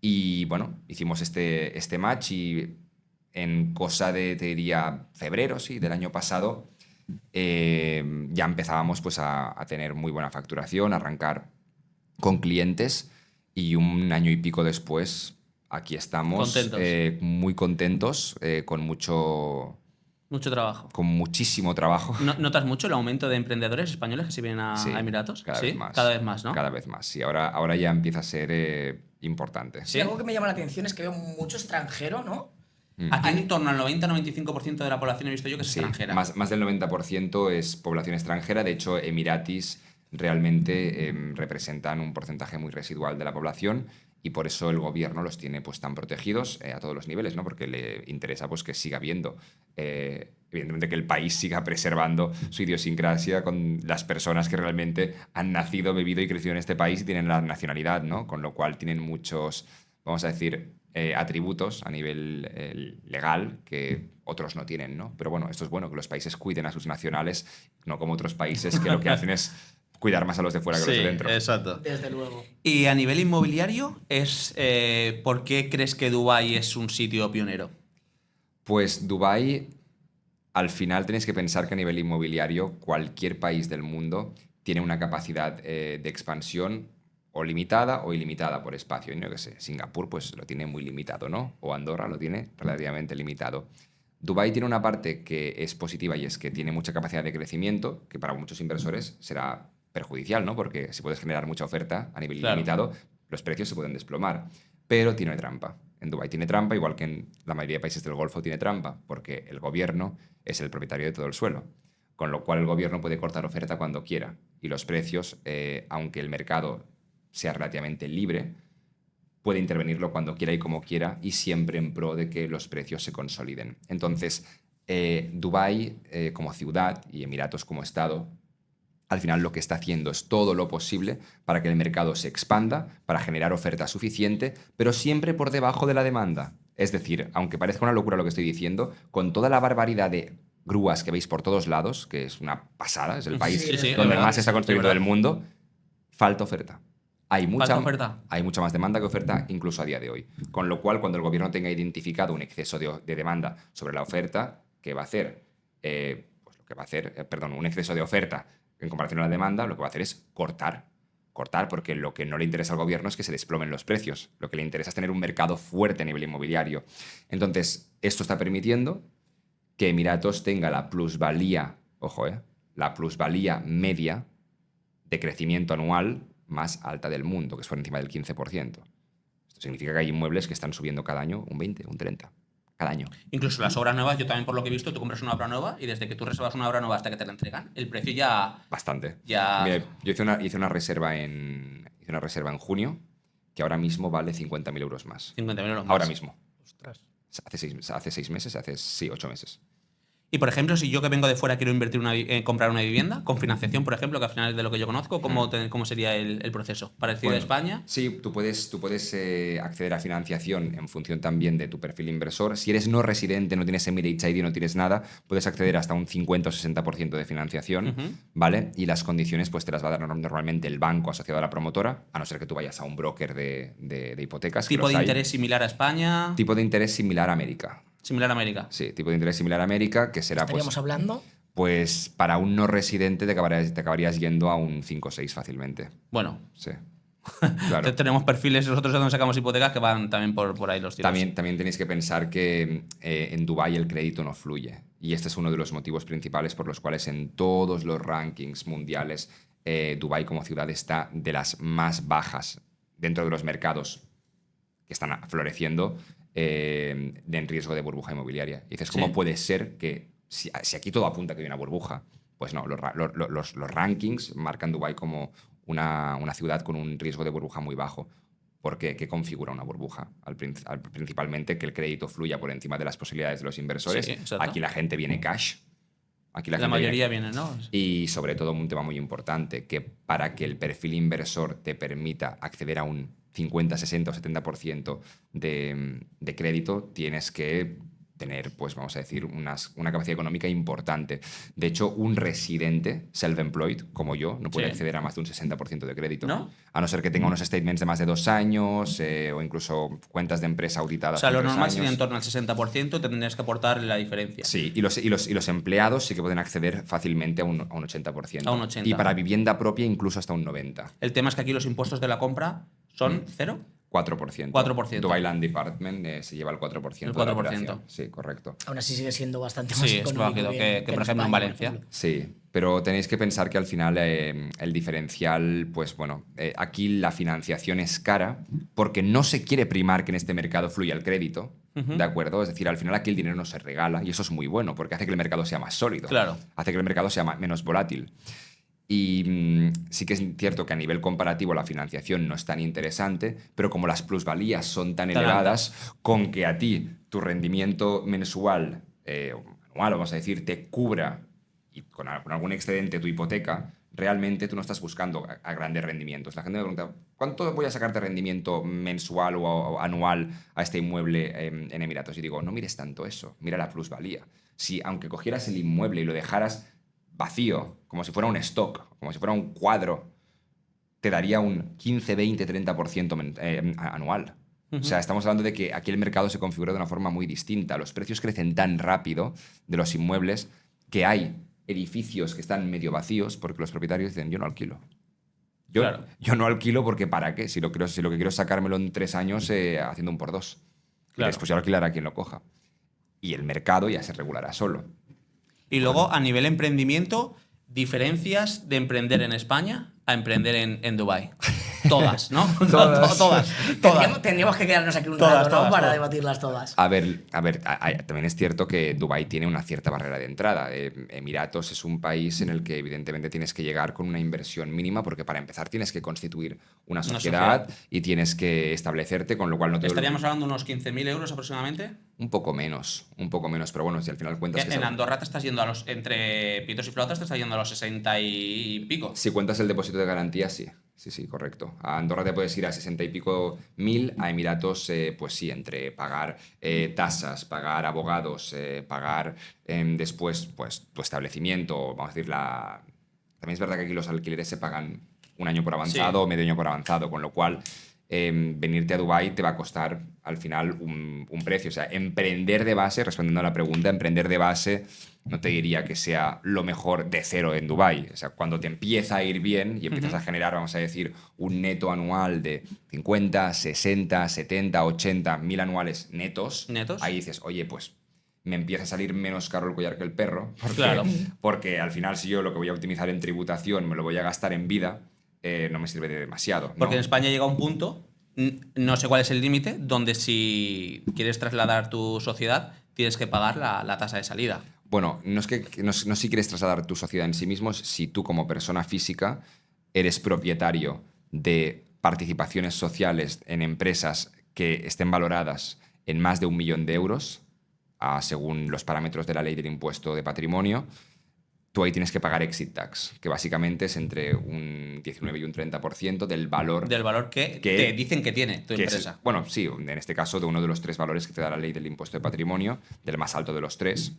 Y bueno, hicimos este match y en cosa de, te diría, febrero, sí, del año pasado, ya empezábamos pues, a tener muy buena facturación, a arrancar con clientes y un año y pico después aquí estamos muy contentos, con Mucho trabajo. con muchísimo trabajo. ¿Notas mucho el aumento de emprendedores españoles que se vienen a Emiratos? Cada vez más. Cada vez más, ¿no? Cada vez más, sí. Ahora ya empieza a ser importante. Sí, algo que me llama la atención es que veo mucho extranjero, ¿no? Aquí en torno al 90-95% de la población he visto yo que es Sí, extranjera. más del 90% es población extranjera. De hecho, Emiratis realmente representan un porcentaje muy residual de la población y por eso el gobierno los tiene pues, tan protegidos a todos los niveles, ¿no? Porque le interesa pues, que siga habiendo, evidentemente, que el país siga preservando su idiosincrasia con las personas que realmente han nacido, vivido y crecido en este país y tienen la nacionalidad, ¿no? Con lo cual tienen muchos, vamos a decir, atributos a nivel legal que otros no tienen, ¿no? Pero bueno, esto es bueno, que los países cuiden a sus nacionales, no como otros países que lo que hacen es cuidar más a los de fuera que los de dentro. Exacto. Desde luego. Y a nivel inmobiliario, ¿por qué crees que Dubái es un sitio pionero? Pues Dubái, al final tenéis que pensar que a nivel inmobiliario cualquier país del mundo tiene una capacidad de expansión o limitada o ilimitada por espacio. Yo qué sé, Singapur pues lo tiene muy limitado, ¿no? O Andorra lo tiene relativamente limitado. Dubái tiene una parte que es positiva y es que tiene mucha capacidad de crecimiento, que para muchos inversores será perjudicial, ¿no? Porque si puedes generar mucha oferta a nivel ilimitado, los precios se pueden desplomar. Pero tiene trampa. En Dubái tiene trampa, igual que en la mayoría de países del Golfo tiene trampa, porque el gobierno es el propietario de todo el suelo. Con lo cual el gobierno puede cortar oferta cuando quiera. Y los precios, aunque el mercado sea relativamente libre, puede intervenirlo cuando quiera y como quiera y siempre en pro de que los precios se consoliden. Entonces, Dubái como ciudad y Emiratos como estado, al final lo que está haciendo es todo lo posible para que el mercado se expanda, para generar oferta suficiente, pero siempre por debajo de la demanda. Es decir, aunque parezca una locura lo que estoy diciendo, con toda la barbaridad de grúas que veis por todos lados, que es una pasada, es el país donde más se está construyendo del mundo, falta oferta. Hay mucha más demanda que oferta incluso a día de hoy. Con lo cual, cuando el gobierno tenga identificado un exceso de demanda sobre la oferta, ¿qué va a hacer? Un exceso de oferta en comparación a la demanda, lo que va a hacer es cortar, porque lo que no le interesa al gobierno es que se desplomen los precios. Lo que le interesa es tener un mercado fuerte a nivel inmobiliario. Entonces, esto está permitiendo que Emiratos tenga la plusvalía, la plusvalía media de crecimiento anual más alta del mundo, que es por encima del 15%. Esto significa que hay inmuebles que están subiendo cada año un 20, un 30%. Cada año. Incluso las obras nuevas, yo también por lo que he visto, tú compras una obra nueva y desde que tú reservas una obra nueva hasta que te la entregan, el precio ya... Bastante. Ya... Mira, yo hice una reserva en junio que ahora mismo vale 50.000 euros más. 50.000 euros más. Ahora mismo. Ostras. Hace 6 meses, 8 meses. Y, por ejemplo, si yo que vengo de fuera quiero invertir comprar una vivienda, con financiación, por ejemplo, que al final es de lo que yo conozco, ¿cómo sería el proceso? ¿Parecido a España? Sí, tú puedes acceder a financiación en función también de tu perfil inversor. Si eres no residente, no tienes Emirates ID, no tienes nada, puedes acceder hasta un 50 o 60% de financiación, ¿vale? Y las condiciones pues te las va a dar normalmente el banco asociado a la promotora, a no ser que tú vayas a un broker de hipotecas. ¿Tipo de interés similar a España? Tipo de interés similar a América. Similar a América. Sí, tipo de interés similar a América, que será Estaríamos pues, hablando. pues para un no residente te acabarías yendo a un 5 o 6 fácilmente. Bueno, Sí, claro. tenemos perfiles nosotros donde sacamos hipotecas que van también por ahí los tiros. También tenéis que pensar que en Dubái el crédito no fluye. Y este es uno de los motivos principales por los cuales en todos los rankings mundiales Dubái como ciudad está de las más bajas dentro de los mercados que están floreciendo en riesgo de burbuja inmobiliaria. Y dices, ¿cómo Sí. puede ser que si aquí todo apunta que hay una burbuja? Pues no, los rankings marcan Dubái como una ciudad con un riesgo de burbuja muy bajo. ¿Por qué? ¿Qué configura una burbuja? Principalmente que el crédito fluya por encima de las posibilidades de los inversores. Sí, exacto. Aquí la gente viene cash. Aquí La gente mayoría viene, ¿no? Y sobre todo un tema muy importante, que para que el perfil inversor te permita acceder a un 50, 60 o 70% de crédito, tienes que tener, pues vamos a decir, una capacidad económica importante. De hecho, un residente self-employed, como yo, no puede Sí. acceder a más de un 60% de crédito. ¿No? A no ser que tenga unos statements de más de 2 años o incluso cuentas de empresa O auditadas. sea, por lo 3 normal sería años. en torno al 60%, tendrías que aportar la diferencia. Sí, y los empleados sí que pueden acceder fácilmente a un 80%. A un 80%. Y para vivienda propia incluso hasta un 90%. El tema es que aquí los impuestos de la compra son cero. 4%. 4%. Dubai Land Department se lleva el 4%. El de la 4%. operación. Sí, correcto. Aún así sigue siendo bastante más Sí, es económico lógico que, por ejemplo, en España, Valencia. ejemplo. Sí, pero tenéis que pensar que al final el diferencial, pues bueno, aquí la financiación es cara porque no se quiere primar que en este mercado fluya el crédito, ¿de acuerdo? Es decir, al final aquí el dinero no se regala y eso es muy bueno porque hace que el mercado sea más sólido. Claro. Hace que el mercado sea menos volátil. Y sí que es cierto que a nivel comparativo la financiación no es tan interesante, pero como las plusvalías son tan elevadas, con que a ti tu rendimiento mensual, o anual, vamos a decir, te cubra y con algún excedente tu hipoteca, realmente tú no estás buscando a grandes rendimientos. La gente me pregunta, ¿cuánto voy a sacar de rendimiento mensual o anual a este inmueble en Emiratos? Y digo, no mires tanto eso, mira la plusvalía. Si aunque cogieras el inmueble y lo dejaras vacío, como si fuera un stock, como si fuera un cuadro, te daría un 15, 20, 30% anual. O sea, estamos hablando de que aquí el mercado se configura de una forma muy distinta. Los precios crecen tan rápido de los inmuebles que hay edificios que están medio vacíos porque los propietarios dicen, yo no alquilo. Claro. Yo no alquilo porque ¿para qué? Si lo que quiero es sacármelo en 3 años haciendo un por 2. Y Claro. después yo alquilaré a quien lo coja. Y el mercado ya se regulará solo. Y luego, a nivel emprendimiento, diferencias de emprender en España a emprender en Dubái. Todas, ¿no? Todas. Todas. Tendríamos que quedarnos aquí un Todas, rato, ¿no? todas, Para todas. debatirlas todas. A ver, también es cierto que Dubái tiene una cierta barrera de entrada. Emiratos es un país en el que evidentemente tienes que llegar con una inversión mínima porque para empezar tienes que constituir una sociedad y tienes que establecerte, con lo cual no te... Estaríamos hablando de unos 15.000 euros aproximadamente. Un poco menos, pero bueno, si al final cuentas... En Andorra te estás yendo entre pitos y flautas, te estás yendo a los 60 y pico. Si cuentas el depósito de garantía, sí. Sí, correcto. A Andorra te puedes ir a 60 y pico mil, a Emiratos, pues sí, entre pagar tasas, pagar abogados, pagar después pues tu establecimiento, vamos a decir, También es verdad que aquí los alquileres se pagan un año por avanzado o medio año por avanzado, con lo cual venirte a Dubái te va a costar al final un precio. O sea, emprender de base, respondiendo a la pregunta, emprender de base no te diría que sea lo mejor de cero en Dubái. O sea, cuando te empieza a ir bien y empiezas a generar, vamos a decir, un neto anual de 50, 60, 70, 80 mil anuales netos, ahí dices, oye, pues me empieza a salir menos caro el collar que el perro. Claro. Porque al final, si yo lo que voy a optimizar en tributación me lo voy a gastar en vida, no me sirve de demasiado, ¿no? Porque en España llega un punto, no sé cuál es el límite, donde si quieres trasladar tu sociedad, tienes que pagar la tasa de salida. Bueno, no si quieres trasladar tu sociedad en sí mismo, si tú como persona física eres propietario de participaciones sociales en empresas que estén valoradas en más de 1 millón de euros, según los parámetros de la ley del impuesto de patrimonio, tú ahí tienes que pagar exit tax, que básicamente es entre un 19 y un 30% del valor... Del valor que te dicen que tiene tu empresa. Bueno, sí, en este caso de uno de los 3 valores que te da la ley del impuesto de patrimonio, del más alto de los 3.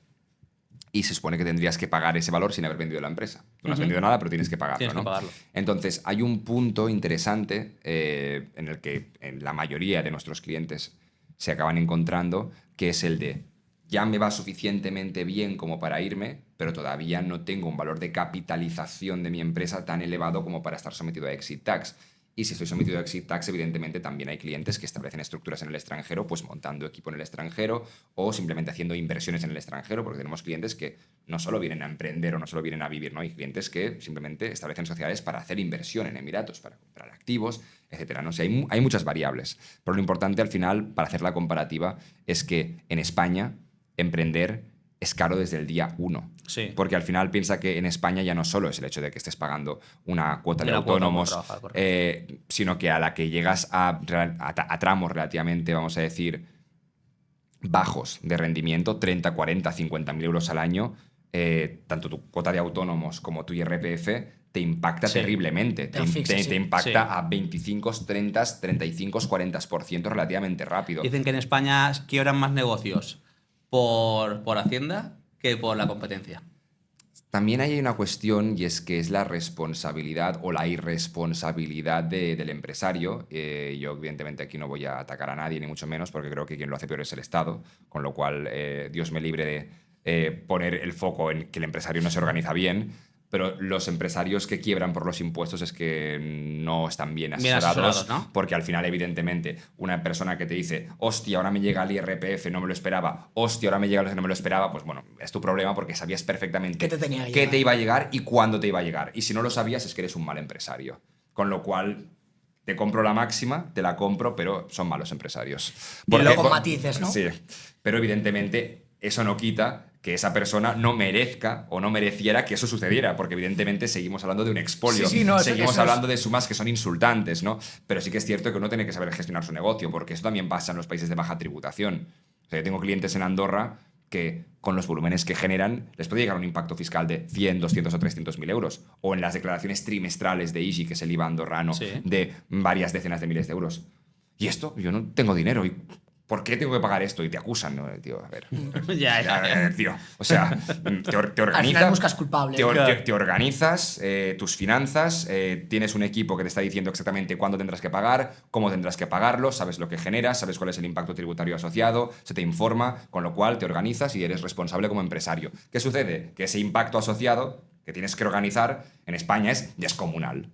Y se supone que tendrías que pagar ese valor sin haber vendido la empresa. Tú no has vendido nada, pero tienes que pagarlo, Tienes que ¿no? pagarlo. Entonces, hay un punto interesante en el que en la mayoría de nuestros clientes se acaban encontrando, que es el de ya me va suficientemente bien como para irme, pero todavía no tengo un valor de capitalización de mi empresa tan elevado como para estar sometido a exit tax. Y si estoy sometido a exit tax, evidentemente también hay clientes que establecen estructuras en el extranjero, pues montando equipo en el extranjero o simplemente haciendo inversiones en el extranjero, porque tenemos clientes que no solo vienen a emprender o no solo vienen a vivir, ¿no? Hay clientes que simplemente establecen sociedades para hacer inversión en Emiratos, para comprar activos, etcétera, ¿no? O sea, hay muchas variables. Pero lo importante al final, para hacer la comparativa, es que en España emprender es caro desde el día 1. Sí. Porque al final piensa que en España ya no solo es el hecho de que estés pagando una cuota de Una cuota por autónomos, trabajar, correcto. sino que a la que llegas a tramos relativamente, vamos a decir, bajos de rendimiento, 30, 40, 50 mil euros al año, tanto tu cuota de autónomos como tu IRPF te impacta Sí. terriblemente. Te asfixia, sí. Te impacta Sí. a 25, 30, 35, 40% relativamente rápido. Dicen que en España quiebran más negocios por Hacienda que por la competencia. También hay una cuestión y es que es la responsabilidad o la irresponsabilidad del empresario. Yo evidentemente aquí no voy a atacar a nadie, ni mucho menos, porque creo que quien lo hace peor es el Estado, con lo cual Dios me libre de poner el foco en que el empresario no se organiza bien, pero los empresarios que quiebran por los impuestos es que no están bien Bien asesorados, asesorados, ¿no? porque al final, evidentemente, una persona que te dice, hostia, ahora me llega el IRPF, no me lo esperaba, hostia, ahora me llega el no me lo esperaba, pues bueno, es tu problema porque sabías perfectamente ¿Qué te tenía que qué llegar? te iba a llegar y cuándo te iba a llegar. Y si no lo sabías, es que eres un mal empresario. Con lo cual, te compro la máxima, te la compro, pero son malos empresarios. Dilo con matices, ¿no? Sí, pero evidentemente eso no quita que esa persona no merezca o no mereciera que eso sucediera, porque evidentemente seguimos hablando de un expolio, Sí, sí, no, seguimos eso es- hablando de sumas que son insultantes, ¿no? Pero sí que es cierto que uno tiene que saber gestionar su negocio, porque eso también pasa en los países de baja tributación. O sea, yo tengo clientes en Andorra que con los volúmenes que generan les puede llegar un impacto fiscal de 100, 200 o 300 mil euros. O en las declaraciones trimestrales de IGI, que es el IVA andorrano, Sí. de varias decenas de miles de euros. Y esto, yo no tengo dinero. ¿Y por qué tengo que pagar esto? Y te acusan, ¿no? Tío, a ver. Ya. Tío. O sea, te organizas. Al final buscas culpables. Te organizas tus finanzas, tienes un equipo que te está diciendo exactamente cuándo tendrás que pagar, cómo tendrás que pagarlo, sabes lo que generas, sabes cuál es el impacto tributario asociado, se te informa, con lo cual te organizas y eres responsable como empresario. ¿Qué sucede? Que ese impacto asociado que tienes que organizar en España es descomunal.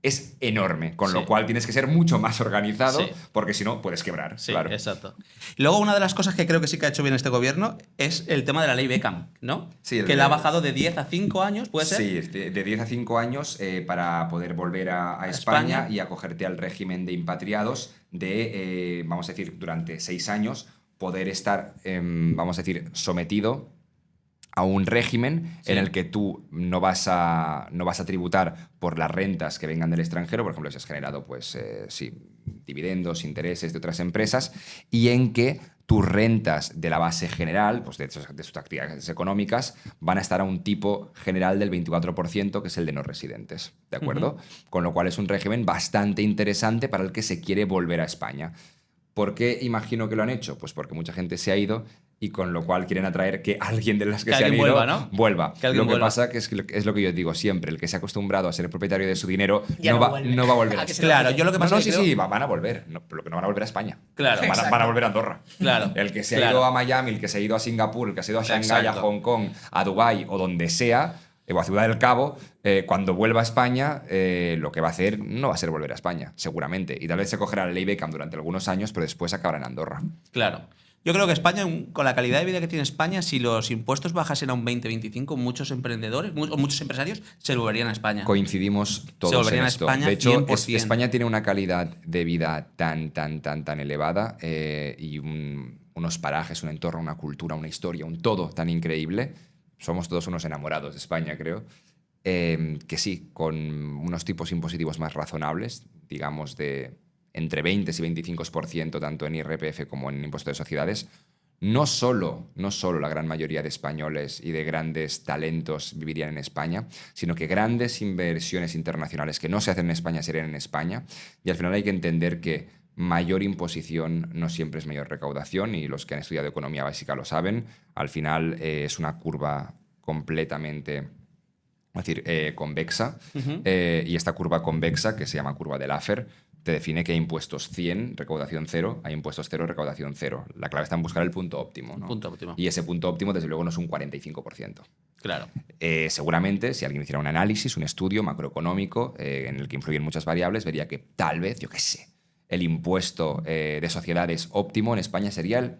Es enorme, con lo Sí. cual tienes que ser mucho más organizado, Sí. porque si no, puedes quebrar. Sí, claro. exacto. Luego, una de las cosas que creo que sí que ha hecho bien este gobierno es el tema de la ley Beckham, ¿no? Sí, el que de- la ha bajado de 10 a 5 años, ¿puede ser? Sí, de 10 a 5 años para poder volver a España España. y acogerte al régimen de impatriados de, vamos a decir, durante 6 años, poder estar, vamos a decir, sometido a un régimen Sí. en el que tú no vas a tributar por las rentas que vengan del extranjero, por ejemplo, si has generado pues, sí, dividendos, intereses de otras empresas, y en que tus rentas de la base general, pues de sus actividades económicas, van a estar a un tipo general del 24%, que es el de no residentes, ¿de acuerdo? Con lo cual es un régimen bastante interesante para el que se quiere volver a España. ¿Por qué imagino que lo han hecho? Pues porque mucha gente se ha ido y con lo cual quieren atraer que alguien de las que Que se han alguien ido vuelva, ¿no? vuelva. Que alguien Lo que vuelva. pasa que es lo que yo digo siempre, el que se ha acostumbrado a ser propietario de su dinero Ya no no va, vuelve. no va a volver ¿A a que se España. Claro, yo lo que No, pasa no, es que sí, creo- sí, van a volver, pero que no van a volver a España. Claro. Van a volver a Andorra. Claro. El que se ha Claro. ido a Miami, el que se ha ido a Singapur, el que se ha ido a Shanghái, a Exacto. Hong Kong, a Dubái o donde sea, o a Ciudad del Cabo, cuando vuelva a España, lo que va a hacer no va a ser volver a España, seguramente. Y tal vez se cogerá la ley Beckham durante algunos años, pero después acabará en Andorra. Claro. Yo creo que España, con la calidad de vida que tiene España, si los impuestos bajasen a un 20-25, muchos emprendedores o muchos empresarios se volverían a España. Coincidimos Se todos volverían en a esto. España De hecho, 100%. España tiene una calidad de vida tan elevada y unos parajes, un entorno, una cultura, una historia, un todo tan increíble. Somos todos unos enamorados de España, creo. Que sí, con unos tipos impositivos más razonables, digamos de entre 20 y 25%, tanto en IRPF como en impuesto de sociedades, no solo la gran mayoría de españoles y de grandes talentos vivirían en España, sino que grandes inversiones internacionales que no se hacen en España serían en España. Y al final hay que entender que mayor imposición no siempre es mayor recaudación, y los que han estudiado economía básica lo saben. Al final es una curva completamente, es decir, convexa. Y esta curva convexa, que se llama curva de Laffer, te define que hay impuestos 100, recaudación 0, hay impuestos 0, recaudación 0. La clave está en buscar el punto óptimo, ¿no? Punto óptimo. Y ese punto óptimo, desde luego, no es un 45%. Claro. Seguramente, si alguien hiciera un análisis, un estudio macroeconómico en el que influyen muchas variables, vería que tal vez, yo qué sé, el impuesto de sociedades óptimo en España sería el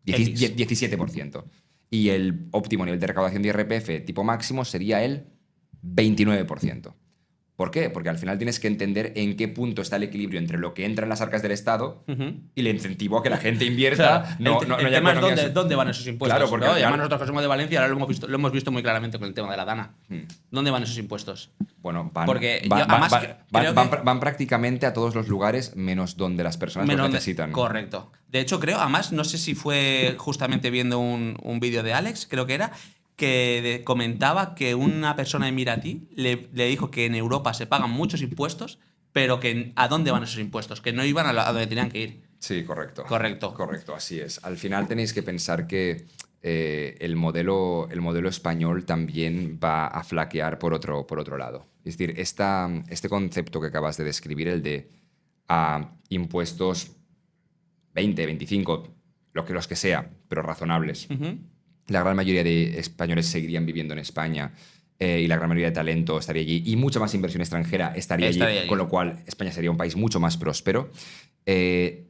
17%. Y el óptimo nivel de recaudación de IRPF tipo máximo sería el 29%. ¿Por qué? Porque al final tienes que entender en qué punto está el equilibrio entre lo que entra en las arcas del Estado y el incentivo a que la gente invierta. Claro, el tema es dónde van esos impuestos. Claro, porque ¿no? al final... Además nosotros que somos de Valencia ahora lo hemos visto muy claramente con el tema de la DANA. ¿Dónde van esos impuestos? Bueno, van prácticamente a todos los lugares menos donde las personas lo necesitan. Correcto. De hecho, creo, además, no sé si fue justamente viendo un vídeo de Alex, creo que era, que comentaba que una persona emiratí le dijo que en Europa se pagan muchos impuestos, pero que ¿a dónde van esos impuestos? Que no iban a donde tenían que ir. Sí, correcto. Correcto. Correcto, así es. Al final tenéis que pensar que el modelo español también va a flaquear por otro lado. Es decir, este concepto que acabas de describir, el de impuestos 20, 25, los que sea, pero razonables. La gran mayoría de españoles seguirían viviendo en España y la gran mayoría de talento estaría allí y mucha más inversión extranjera estaría allí, con lo cual España sería un país mucho más próspero. Se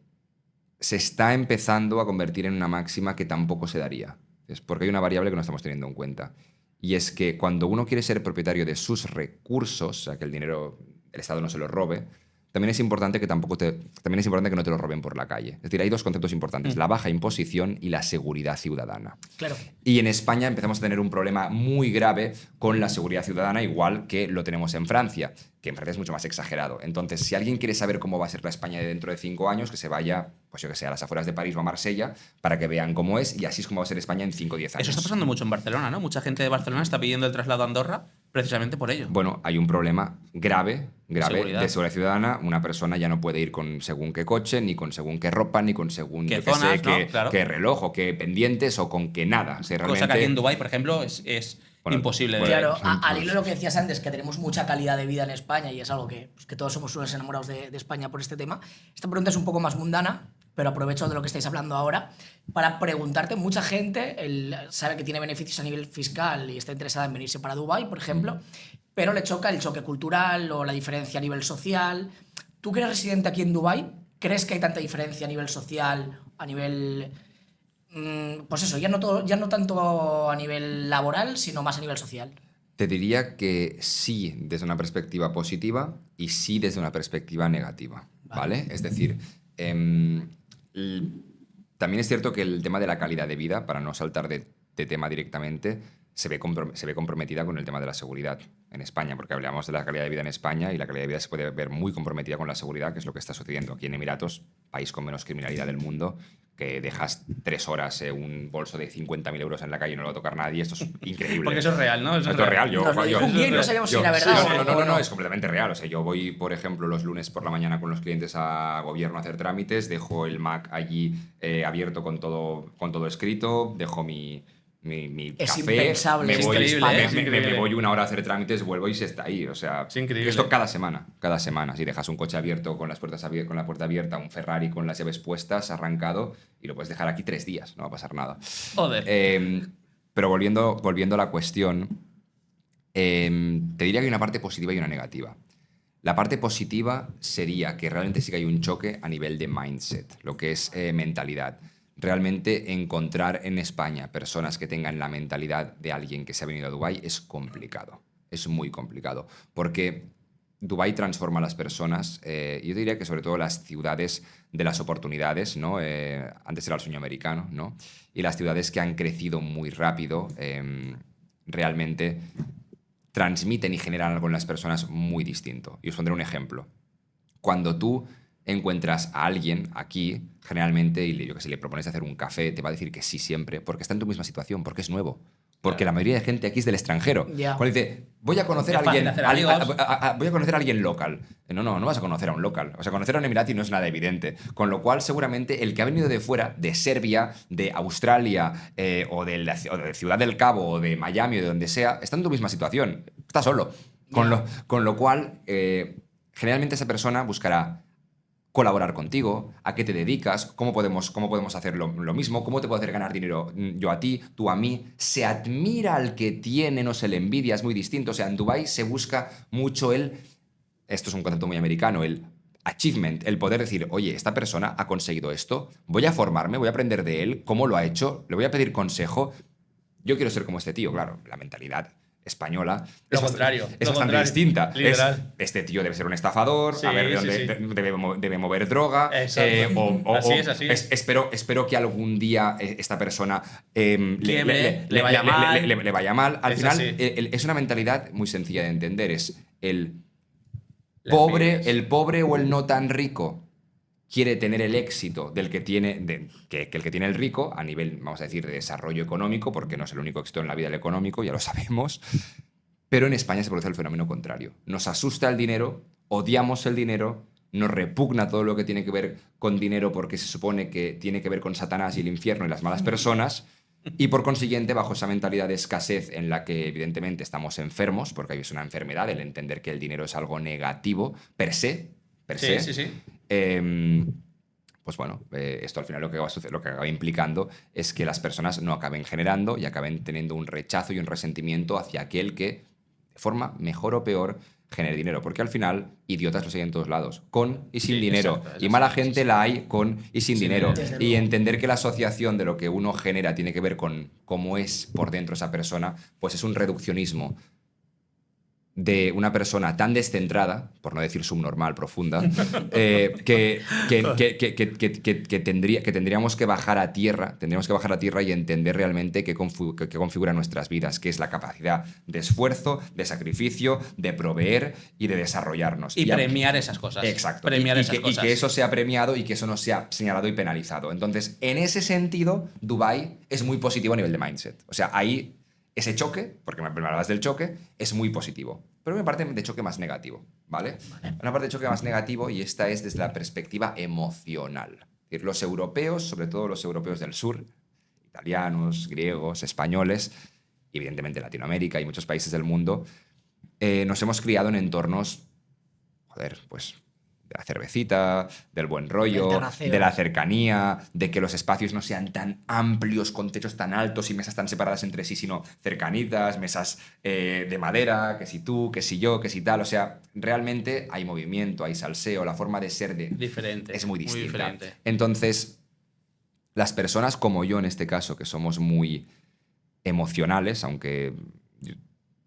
está empezando a convertir en una máxima que tampoco se daría. Es porque hay una variable que no estamos teniendo en cuenta. Y es que cuando uno quiere ser propietario de sus recursos, o sea, que el dinero, el Estado no se lo robe, también es importante que no te lo roben por la calle. Es decir, hay dos conceptos importantes, la baja imposición y la seguridad ciudadana. Claro. Y en España empezamos a tener un problema muy grave con la seguridad ciudadana, igual que lo tenemos en Francia, que en Francia es mucho más exagerado. Entonces, si alguien quiere saber cómo va a ser la España de dentro de 5 años, que se vaya, pues yo que sé, a las afueras de París o a Marsella, para que vean cómo es, y así es como va a ser España en 5 o 10 años. Eso está pasando mucho en Barcelona, ¿no? Mucha gente de Barcelona está pidiendo el traslado a Andorra precisamente por ello. Bueno, hay un problema grave de seguridad ciudadana. Una persona ya no puede ir con según qué coche, ni con según qué ropa, ni con según qué zonas, qué reloj, o qué pendientes, o con qué nada. O sea, cosa que aquí en Dubái, por ejemplo, es imposible. Claro, al hilo de lo que decías antes, que tenemos mucha calidad de vida en España y es algo que todos somos unos enamorados de España por este tema. Esta pregunta es un poco más mundana, pero aprovecho de lo que estáis hablando ahora para preguntarte. Mucha gente sabe que tiene beneficios a nivel fiscal y está interesada en venirse para Dubái, por ejemplo, pero le choca el choque cultural o la diferencia a nivel social. ¿Tú que eres residente aquí en Dubái, crees que hay tanta diferencia a nivel social, a nivel... pues eso, ya no tanto a nivel laboral, sino más a nivel social? Te diría que sí desde una perspectiva positiva y sí desde una perspectiva negativa, ¿vale? Es decir, también es cierto que el tema de la calidad de vida, para no saltar de tema directamente, se ve comprometida con el tema de la seguridad en España, porque hablamos de la calidad de vida en España y la calidad de vida se puede ver muy comprometida con la seguridad, que es lo que está sucediendo aquí en Emiratos, país con menos criminalidad del mundo, que dejas 3 horas un bolso de 50.000 euros en la calle y no lo va a tocar nadie. Esto es increíble. Porque eso es real, ¿no? Esto es real. No sabemos si la verdad no, es completamente real. O sea, yo voy, por ejemplo, los lunes por la mañana con los clientes a gobierno a hacer trámites, dejo el Mac allí abierto con todo escrito, dejo mi es café, impensable. me voy 1 hora a hacer trámites, vuelvo y se está ahí. O sea, es increíble. Esto cada semana. Si dejas un coche abierto con la puerta abierta, un Ferrari con las llaves puestas, arrancado, y lo puedes dejar aquí 3 días, no va a pasar nada. Joder. Pero volviendo a la cuestión, te diría que hay una parte positiva y una negativa. La parte positiva sería que realmente sí que hay un choque a nivel de mindset, lo que es mentalidad. Realmente encontrar en España personas que tengan la mentalidad de alguien que se ha venido a Dubái es complicado. Es muy complicado. Porque Dubái transforma a las personas, yo te diría que sobre todo las ciudades de las oportunidades, ¿no? Antes era el sueño americano, ¿no? Y las ciudades que han crecido muy rápido realmente transmiten y generan algo en las personas muy distinto. Y os pondré un ejemplo. Cuando tú encuentras a alguien aquí, generalmente, y yo que sé, le propones hacer un café, te va a decir que sí siempre, porque está en tu misma situación, porque es nuevo. Porque la mayoría de gente aquí es del extranjero. Cuando dice, voy a conocer a alguien local. No vas a conocer a un local. O sea, conocer a un emirati no es nada evidente. Con lo cual, seguramente, el que ha venido de fuera, de Serbia, de Australia, o de Ciudad del Cabo, o de Miami, o de donde sea, está en tu misma situación. Está solo. Con lo cual, generalmente esa persona buscará colaborar contigo, a qué te dedicas, cómo podemos hacer lo mismo, cómo te puedo hacer ganar dinero yo a ti, tú a mí. Se admira al que tiene, no se le envidia, es muy distinto. O sea, en Dubái se busca mucho esto es un concepto muy americano, el achievement, el poder decir, oye, esta persona ha conseguido esto, voy a formarme, voy a aprender de él, cómo lo ha hecho, le voy a pedir consejo. Yo quiero ser como este tío, claro, la mentalidad española Lo es contrario, es lo bastante contrario, distinta. literal. Este tío debe ser un estafador, Sí, a ver de sí, dónde sí. debe mover droga. Exacto. Así es, así es. Espero que algún día esta persona Quiebre, le vaya mal. le vaya mal. Al Es final, así. es una mentalidad muy sencilla de entender. Es La envidia, el pobre o el no tan rico quiere tener el éxito del que tiene, que el que tiene el rico a nivel, vamos a decir, de desarrollo económico, porque no es el único éxito en la vida el económico, ya lo sabemos. Pero en España se produce el fenómeno contrario. Nos asusta el dinero, odiamos el dinero, nos repugna todo lo que tiene que ver con dinero porque se supone que tiene que ver con Satanás y el infierno y las malas personas. Y por consiguiente, bajo esa mentalidad de escasez en la que evidentemente estamos enfermos, porque es una enfermedad el entender que el dinero es algo negativo per se, Sí, sí, sí. pues bueno, esto al final lo que acaba implicando es que las personas no acaben generando y acaben teniendo un rechazo y un resentimiento hacia aquel que, de forma mejor o peor, genere dinero. Porque al final, idiotas los hay en todos lados, con y sin Sí, dinero. exacto, Y mala sí, sí, gente sí. la hay con y sin dinero. dinero. Desde Y luego. entender que la asociación de lo que uno genera tiene que ver con cómo es por dentro esa persona, pues es un reduccionismo de una persona tan descentrada, por no decir subnormal, profunda, que tendríamos que bajar a tierra, y entender realmente qué configura nuestras vidas, que es la capacidad de esfuerzo, de sacrificio, de proveer y de desarrollarnos. Y a- premiar esas cosas. Exacto. Premiar y esas que, cosas. y que eso sea premiado y que eso no sea señalado y penalizado. Entonces, en ese sentido, Dubái es muy positivo a nivel de mindset. O sea, ahí ese choque, porque me hablabas del choque, es muy positivo. Pero hay una parte de choque más negativo, ¿vale? Una parte de choque más negativo y esta es desde la perspectiva emocional. Es decir, los europeos, sobre todo los europeos del sur, italianos, griegos, españoles, y evidentemente Latinoamérica y muchos países del mundo, nos hemos criado en entornos, joder, pues de la cervecita, del buen rollo, Del terraceo. de la cercanía, de que los espacios no sean tan amplios, con techos tan altos y mesas tan separadas entre sí, sino cercanitas, mesas de madera, que si tú, que si yo, que si tal. O sea, realmente hay movimiento, hay salseo, la forma de ser Diferente. es muy distinta. diferente. Entonces, las personas como yo en este caso, que somos muy emocionales, aunque yo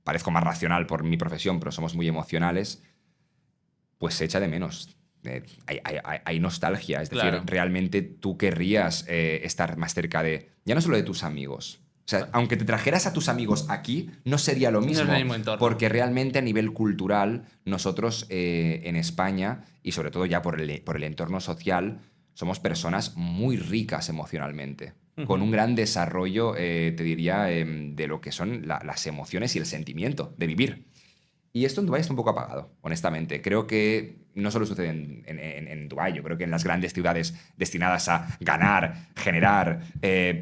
parezco más racional por mi profesión, pero somos muy emocionales, pues se echa de menos. Hay nostalgia, es decir, Claro. realmente tú querrías estar más cerca ya no solo de tus amigos. O sea, aunque te trajeras a tus amigos aquí, no sería lo es mismo. el mismo entorno. Porque realmente a nivel cultural, nosotros en España, y sobre todo ya por el entorno social, somos personas muy ricas emocionalmente, con un gran desarrollo, te diría, de lo que son las emociones y el sentimiento de vivir. Y esto en Dubái está un poco apagado, honestamente. Creo que no solo sucede en Dubái, yo creo que en las grandes ciudades destinadas a ganar, generar,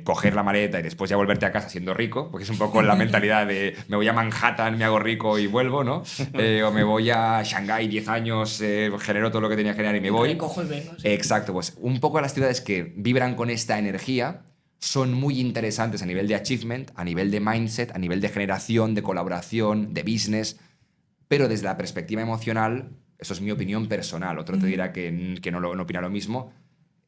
coger la maleta y después ya volverte a casa siendo rico, porque es un poco la mentalidad de me voy a Manhattan, me hago rico y vuelvo, ¿no? O me voy a Shanghái 10 años, genero todo lo que tenía que generar y me voy. Recojo y vengo. Sí. Exacto, pues un poco las ciudades que vibran con esta energía son muy interesantes a nivel de achievement, a nivel de mindset, a nivel de generación, de colaboración, de business. Pero desde la perspectiva emocional, eso es mi opinión personal, otro te dirá que no opina lo mismo,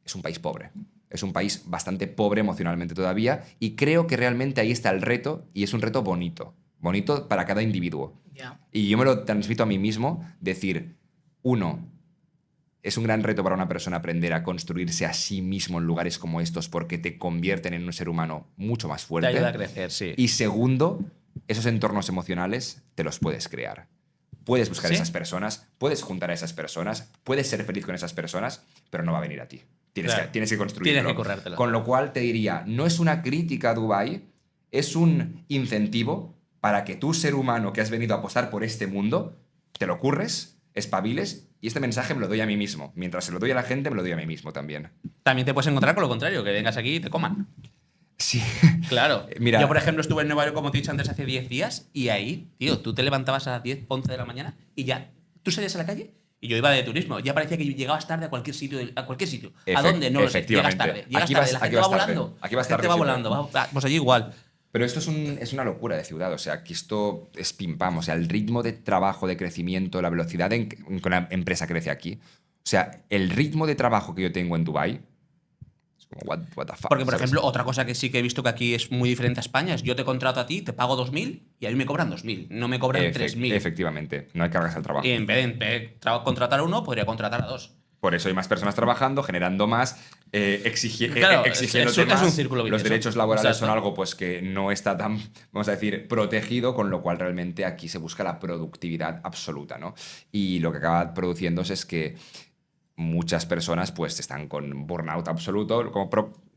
es un país pobre. Es un país bastante pobre emocionalmente todavía y creo que realmente ahí está el reto y es un reto bonito. Bonito para cada individuo. Ya. Y yo me lo transmito a mí mismo, decir, uno, es un gran reto para una persona aprender a construirse a sí mismo en lugares como estos porque te convierten en un ser humano mucho más Te fuerte. ayuda a crecer, sí. Y segundo, esos entornos emocionales te los puedes crear. Puedes buscar ¿Sí? esas personas, puedes juntar a esas personas, puedes ser feliz con esas personas, pero no va a venir a ti. Tienes Claro. que construirlo. Tienes que currártelo. Con lo cual te diría, no es una crítica a Dubái, es un incentivo para que tú, ser humano que has venido a apostar por este mundo, te lo curres, espabiles, y este mensaje me lo doy a mí mismo. Mientras se lo doy a la gente, me lo doy a mí mismo también. También te puedes encontrar con lo contrario, que vengas aquí y te coman. Sí. Claro. Mira, Yo, por ejemplo, estuve en Nueva York, como te he dicho antes, hace 10 días, y ahí, tío, tú te levantabas a las 10, 11 de la mañana y ya, tú salías a la calle Y yo iba de turismo. Ya parecía que llegabas tarde a cualquier sitio. ¿A dónde? No lo sé. Llegas tarde. Llegas tarde. La gente va volando. Aquí vas La gente tarde va siempre. volando. Pues allí igual. Pero esto es una locura de ciudad, o sea, aquí esto es pim pam, o sea, el ritmo de trabajo, de crecimiento, la velocidad en que una empresa crece aquí, o sea, el ritmo de trabajo que yo tengo en Dubái es como, what the fuck, Porque, por ¿sabes? ejemplo, otra cosa que sí que he visto que aquí es muy diferente a España es yo te contrato a ti, te pago 2.000 y a mí me cobran 2.000. No me cobran 3.000. Efectivamente, no hay cargas al trabajo. Y en vez de contratar a uno, podría contratar a dos. Por eso hay más personas trabajando, generando más, Claro, exigiéndote es más. un círculo Los vicioso. derechos laborales Exacto. son algo pues, que no está tan, vamos a decir, protegido, con lo cual realmente aquí se busca la productividad absoluta, ¿no? Y lo que acaba produciéndose es que muchas personas pues están con burnout absoluto.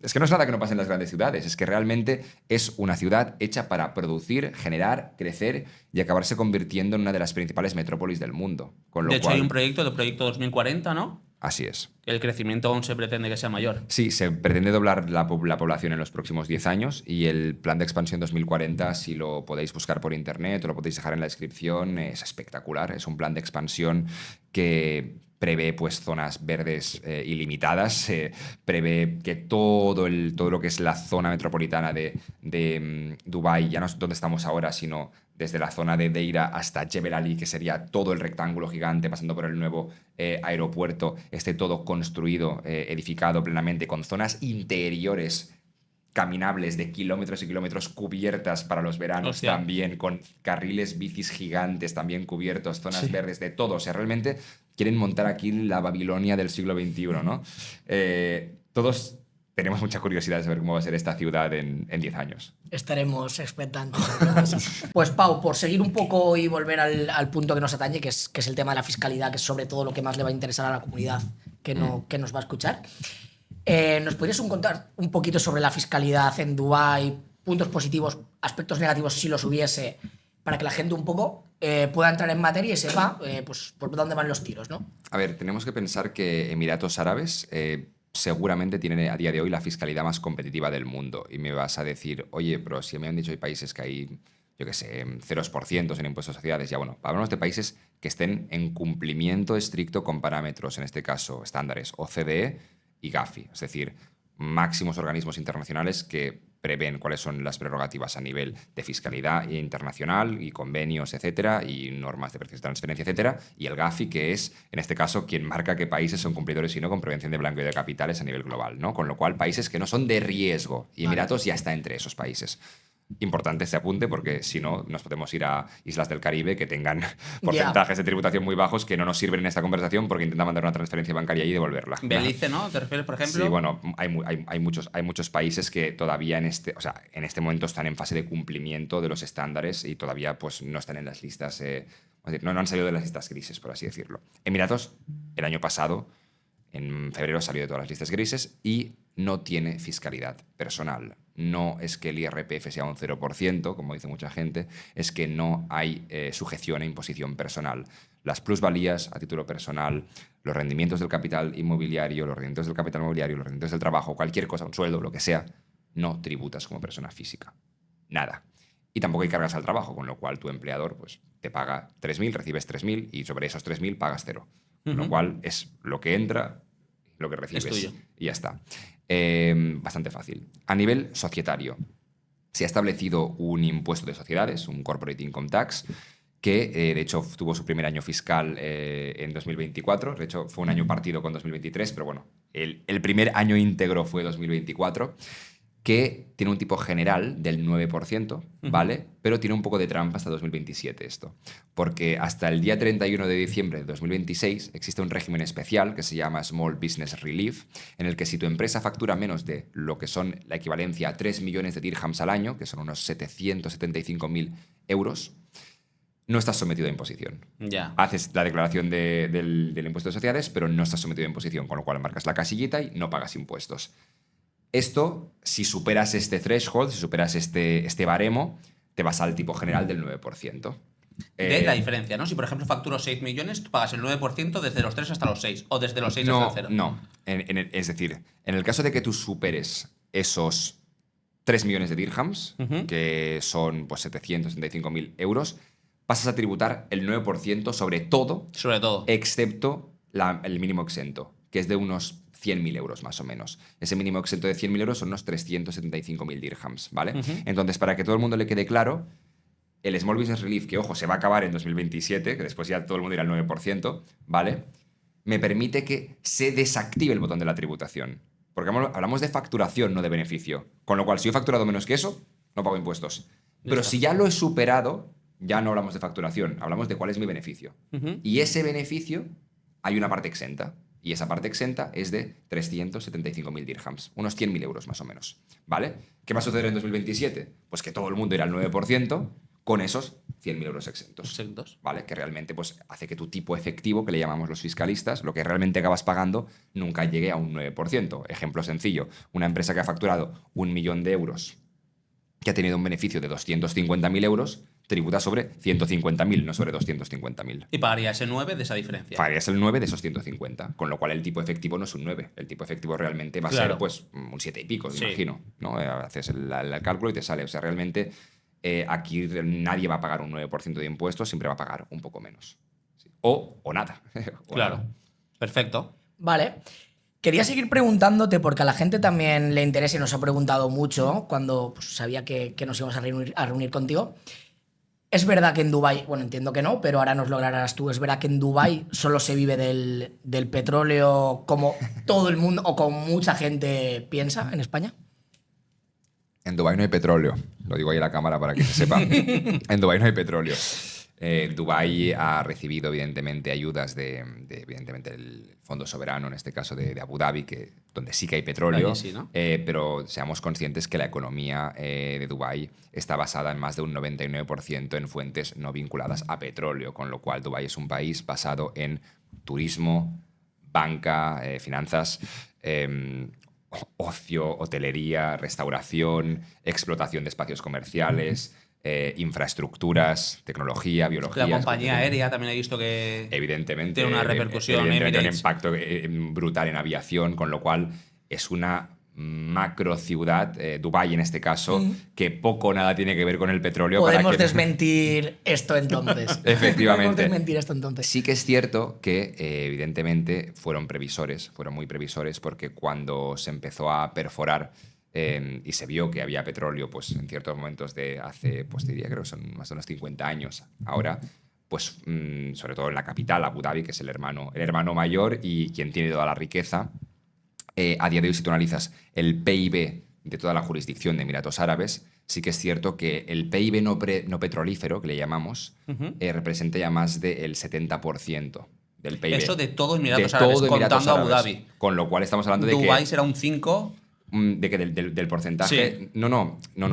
Es que no es nada que no pase en las grandes ciudades, es que realmente es una ciudad hecha para producir, generar, crecer y acabarse convirtiendo en una de las principales metrópolis del mundo. Con lo De hecho, cual, hay un proyecto, el proyecto 2040, ¿no? así es. El crecimiento aún se pretende que sea mayor. Sí, se pretende doblar la población en los próximos 10 años y el plan de expansión 2040, si lo podéis buscar por internet o lo podéis dejar en la descripción, es espectacular. Es un plan de expansión que prevé pues, zonas verdes ilimitadas, prevé que todo lo que es la zona metropolitana de Dubái, ya no es donde estamos ahora, sino desde la zona de Deira hasta Jebel Ali, que sería todo el rectángulo gigante, pasando por el nuevo aeropuerto, esté todo construido, edificado plenamente, con zonas interiores caminables de kilómetros y kilómetros cubiertas para los veranos. Hostia. También, con carriles bicis gigantes también cubiertos, zonas Sí. verdes, de todo. O sea, realmente quieren montar aquí la Babilonia del siglo XXI, ¿no? Todos tenemos mucha curiosidad de saber cómo va a ser esta ciudad en 10 años. Estaremos expectantes. Pues Pau, por seguir un poco y volver al punto que nos atañe, que es el tema de la fiscalidad, que es sobre todo lo que más le va a interesar a la comunidad que nos va a escuchar. ¿Nos podrías contar un poquito sobre la fiscalidad en Dubái, puntos positivos, aspectos negativos si los hubiese, para que la gente un poco pueda entrar en materia y sepa pues, por dónde van los tiros, ¿no? A ver, tenemos que pensar que Emiratos Árabes seguramente tiene a día de hoy la fiscalidad más competitiva del mundo. Y me vas a decir, oye, pero si me han dicho hay países que hay, yo qué sé, 0% en impuestos a sociedades. Ya bueno, hablamos de países que estén en cumplimiento estricto con parámetros, en este caso estándares OCDE y GAFI, es decir, máximos organismos internacionales que prevén cuáles son las prerrogativas a nivel de fiscalidad internacional y convenios, etcétera, y normas de precios de transferencia, etcétera, y el GAFI, que es, en este caso, quien marca qué países son cumplidores y no con prevención de blanqueo de capitales a nivel global, ¿no? Con lo cual, países que no son de riesgo, y Emiratos ya está entre esos países. Importante este apunte porque si no nos podemos ir a islas del Caribe que tengan porcentajes de tributación muy bajos que no nos sirven en esta conversación porque intentan mandar una transferencia bancaria y devolverla. Belice, ¿no? ¿Te refieres, por ejemplo? Sí, bueno, hay muchos países que todavía en este momento están en fase de cumplimiento de los estándares y todavía pues, no están en las listas, no han salido de las listas grises, por así decirlo. Emiratos, el año pasado, en febrero, salió de todas las listas grises y no tiene fiscalidad personal. No es que el IRPF sea un 0%, como dice mucha gente, es que no hay sujeción a imposición personal. Las plusvalías a título personal, los rendimientos del capital inmobiliario, los rendimientos del capital mobiliario, los rendimientos del trabajo, cualquier cosa, un sueldo, lo que sea, no tributas como persona física. Nada. Y tampoco hay cargas al trabajo, con lo cual tu empleador pues, te paga 3.000, recibes 3.000 y sobre esos 3.000 pagas 0. Con lo cual es lo que entra, lo que recibes Es tuyo. y ya está. Bastante fácil. A nivel societario, se ha establecido un impuesto de sociedades, un Corporate Income Tax, que de hecho tuvo su primer año fiscal en 2024. De hecho, fue un año partido con 2023, pero bueno, el primer año íntegro fue 2024, que tiene un tipo general del 9%, ¿vale? Pero tiene un poco de trampa hasta 2027 esto. Porque hasta el día 31 de diciembre de 2026 existe un régimen especial que se llama Small Business Relief, en el que si tu empresa factura menos de lo que son la equivalencia a 3 millones de dirhams al año, que son unos 775.000 euros, no estás sometido a imposición. Ya. Haces la declaración del impuesto de sociedades, pero no estás sometido a imposición, con lo cual marcas la casillita y no pagas impuestos. Esto, si superas este threshold, si superas este baremo, te vas al tipo general del 9%. De la diferencia, ¿no? Si, por ejemplo, facturo 6 millones, tú pagas el 9% desde los 3 hasta los 6, o desde los 6 hasta el 0. No. Es decir, en el caso de que tú superes esos 3 millones de dirhams, que son pues, 775.000 euros, pasas a tributar el 9% sobre todo, excepto el mínimo exento, que es de unos 100.000 euros más o menos. Ese mínimo exento de 100.000 euros son unos 375.000 dirhams, ¿vale? Entonces, para que todo el mundo le quede claro, el Small Business Relief, que ojo, se va a acabar en 2027, que después ya todo el mundo irá al 9%, ¿vale? Me permite que se desactive el botón de la tributación. Porque hablamos de facturación, no de beneficio. Con lo cual, si yo he facturado menos que eso, no pago impuestos. Pero si ya lo he superado, ya no hablamos de facturación, hablamos de cuál es mi beneficio. Y ese beneficio, hay una parte exenta. Y esa parte exenta es de 375.000 dirhams, unos 100.000 euros más o menos, ¿vale? ¿Qué va a suceder en 2027? Pues que todo el mundo irá al 9% con esos 100.000 euros exentos, ¿vale? Que realmente pues, hace que tu tipo efectivo, que le llamamos los fiscalistas, lo que realmente acabas pagando, nunca llegue a un 9%. Ejemplo sencillo, una empresa que ha facturado 1 millón de euros, que ha tenido un beneficio de 250.000 euros, tributa sobre 150.000, no sobre 250.000. Y pagaría ese 9 de esa diferencia. Pagarías el 9 de esos 150, con lo cual el tipo efectivo no es un 9. El tipo efectivo realmente va a ser pues, un 7 y pico, me imagino. ¿No? Haces el cálculo y te sale. O sea, realmente aquí nadie va a pagar un 9% de impuestos, siempre va a pagar un poco menos. Sí. O nada. Claro. Perfecto. Vale. Quería seguir preguntándote, porque a la gente también le interesa y nos ha preguntado mucho cuando pues, sabía que nos íbamos a reunir contigo. ¿Es verdad que en Dubái, bueno, entiendo que no, pero ahora nos lo aclararás tú, ¿es verdad que en Dubái solo se vive del petróleo como todo el mundo o como mucha gente piensa en España? En Dubái no hay petróleo. Lo digo ahí a la cámara para que se sepa. En Dubái no hay petróleo. Dubái ha recibido, evidentemente, ayudas de evidentemente, el Fondo Soberano, en este caso de Abu Dhabi, donde sí que hay petróleo, sí, ¿no? pero seamos conscientes que la economía de Dubái está basada en más de un 99% en fuentes no vinculadas a petróleo, con lo cual Dubái es un país basado en turismo, banca, finanzas, ocio, hotelería, restauración, explotación de espacios comerciales, infraestructuras, tecnología, biología. La compañía aérea también he visto que evidentemente tiene una repercusión. Evidentemente un impacto brutal en aviación, con lo cual es una macro ciudad, Dubái en este caso, que poco o nada tiene que ver con el petróleo. Podemos desmentir esto entonces. Efectivamente. Podemos desmentir esto entonces. Sí que es cierto que evidentemente fueron muy previsores, porque cuando se empezó a perforar y se vio que había petróleo pues, en ciertos momentos de hace, pues diría, creo que son más de unos 50 años ahora, pues sobre todo en la capital, Abu Dhabi, que es el hermano mayor y quien tiene toda la riqueza. A día de hoy, si tú analizas el PIB de toda la jurisdicción de Emiratos Árabes, sí que es cierto que el PIB no petrolífero, que le llamamos, representa ya más del 70% del PIB. Eso de todo Emiratos Árabes, contando Abu Dhabi. Con lo cual estamos hablando de que... Dubái será un 5%. De que del porcentaje... Sí. No. Yo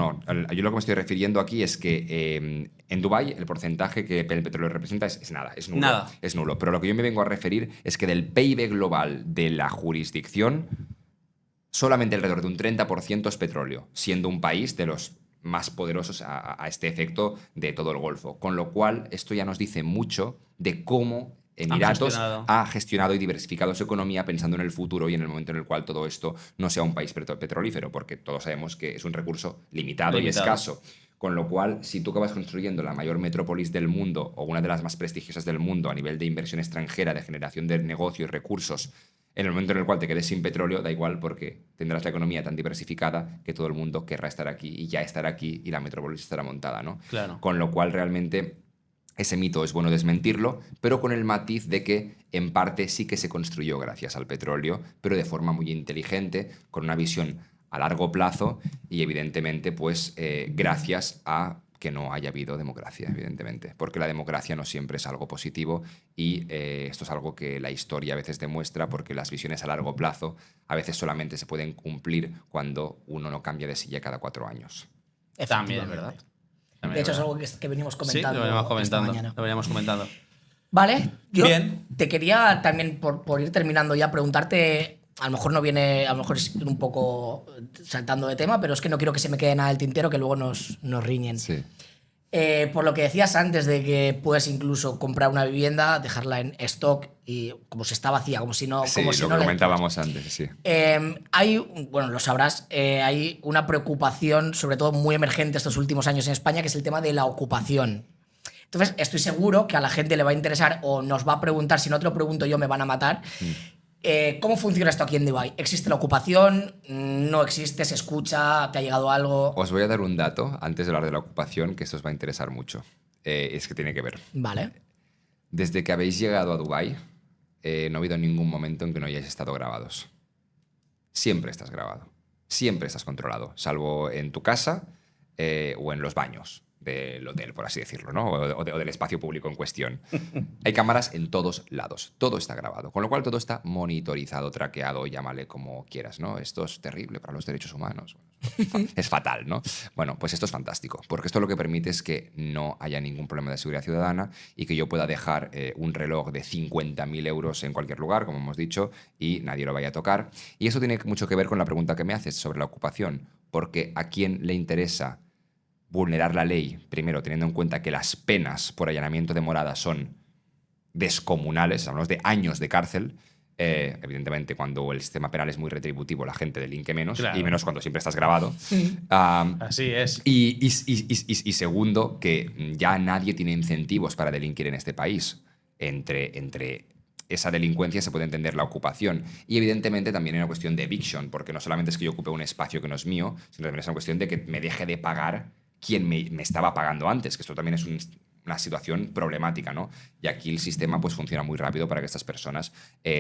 lo que me estoy refiriendo aquí es que en Dubái el porcentaje que el petróleo representa es nada, es nulo. Nada. Es nulo. Pero lo que yo me vengo a referir es que del PIB global de la jurisdicción, solamente alrededor de un 30% es petróleo, siendo un país de los más poderosos a este efecto de todo el Golfo. Con lo cual, esto ya nos dice mucho de cómo Emiratos ha gestionado y diversificado su economía pensando en el futuro y en el momento en el cual todo esto no sea un país petrolífero, porque todos sabemos que es un recurso limitado y escaso. Con lo cual, si tú acabas construyendo la mayor metrópolis del mundo o una de las más prestigiosas del mundo a nivel de inversión extranjera, de generación de negocio y recursos, en el momento en el cual te quedes sin petróleo, da igual porque tendrás la economía tan diversificada que todo el mundo querrá estar aquí y ya estará aquí y la metrópolis estará montada, ¿no? Claro. Con lo cual, realmente... ese mito es bueno desmentirlo, pero con el matiz de que en parte sí que se construyó gracias al petróleo, pero de forma muy inteligente, con una visión a largo plazo y evidentemente pues gracias a que no haya habido democracia, evidentemente, porque la democracia no siempre es algo positivo y esto es algo que la historia a veces demuestra, porque las visiones a largo plazo a veces solamente se pueden cumplir cuando uno no cambia de silla cada 4 años. También es verdad. De hecho, es algo que venimos comentando. Sí, esta mañana. Lo veníamos comentando. Vale, yo Bien. te quería también, por ir terminando ya, preguntarte, a lo mejor no viene, a lo mejor es un poco saltando de tema, pero es que no quiero que se me quede nada del tintero, que luego nos riñen. Sí. Por lo que decías antes de que puedes incluso comprar una vivienda, dejarla en stock y como si está vacía, como si no... Sí, como lo si que no comentábamos antes, sí. Bueno, lo sabrás, hay una preocupación, sobre todo muy emergente estos últimos años en España, que es el tema de la ocupación. Entonces, estoy seguro que a la gente le va a interesar o nos va a preguntar, si no te lo pregunto yo me van a matar. ¿Cómo funciona esto aquí en Dubái? ¿Existe la ocupación? ¿No existe? ¿Se escucha? ¿Te ha llegado algo? Os voy a dar un dato antes de hablar de la ocupación que esto os va a interesar mucho. Es que tiene que ver. Vale. Desde que habéis llegado a Dubái, no ha habido ningún momento en que no hayáis estado grabados. Siempre estás grabado. Siempre estás controlado, salvo en tu casa o en los baños del hotel, por así decirlo, ¿no? O del espacio público en cuestión. Hay cámaras en todos lados. Todo está grabado, con lo cual todo está monitorizado, traqueado, llámale como quieras, ¿no? Esto es terrible para los derechos humanos. Es fatal, ¿no? Bueno, pues esto es fantástico, porque esto lo que permite es que no haya ningún problema de seguridad ciudadana y que yo pueda dejar un reloj de 50.000 euros en cualquier lugar, como hemos dicho, y nadie lo vaya a tocar. Y eso tiene mucho que ver con la pregunta que me haces sobre la ocupación, porque ¿a quién le interesa vulnerar la ley? Primero, teniendo en cuenta que las penas por allanamiento de morada son descomunales, hablamos de años de cárcel. Evidentemente, cuando el sistema penal es muy retributivo, la gente delinque menos, Claro. y menos cuando siempre estás grabado. Así es. Y segundo, que ya nadie tiene incentivos para delinquir en este país. Entre esa delincuencia se puede entender la ocupación. Y evidentemente también hay una cuestión de eviction, porque no solamente es que yo ocupe un espacio que no es mío, sino también es una cuestión de que me deje de pagar quien me estaba pagando antes, que esto también es una situación problemática, ¿no? Y aquí el sistema pues funciona muy rápido para que estas personas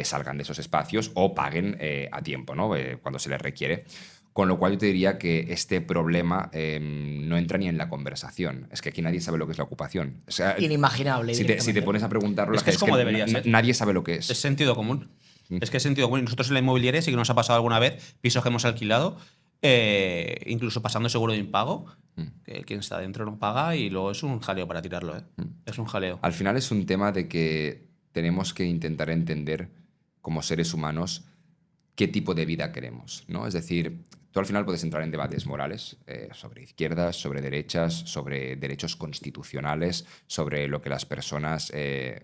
salgan de esos espacios o paguen a tiempo, ¿no? Cuando se les requiere. Con lo cual yo te diría que este problema no entra ni en la conversación. Es que aquí nadie sabe lo que es la ocupación. O sea, Inimaginable. si te pones a preguntarlo, Es que es como debería ser. Nadie sabe lo que es. Es sentido común. Es que es sentido común. Nosotros en la inmobiliaria sí que nos ha pasado alguna vez, pisos que hemos alquilado, incluso pasando seguro de impago, que quien está dentro no paga y luego es un jaleo para tirarlo. Es un jaleo. Al final es un tema de que tenemos que intentar entender como seres humanos qué tipo de vida queremos, ¿no? Es decir, tú al final puedes entrar en debates morales sobre izquierdas, sobre derechas, sobre derechos constitucionales, sobre lo que las personas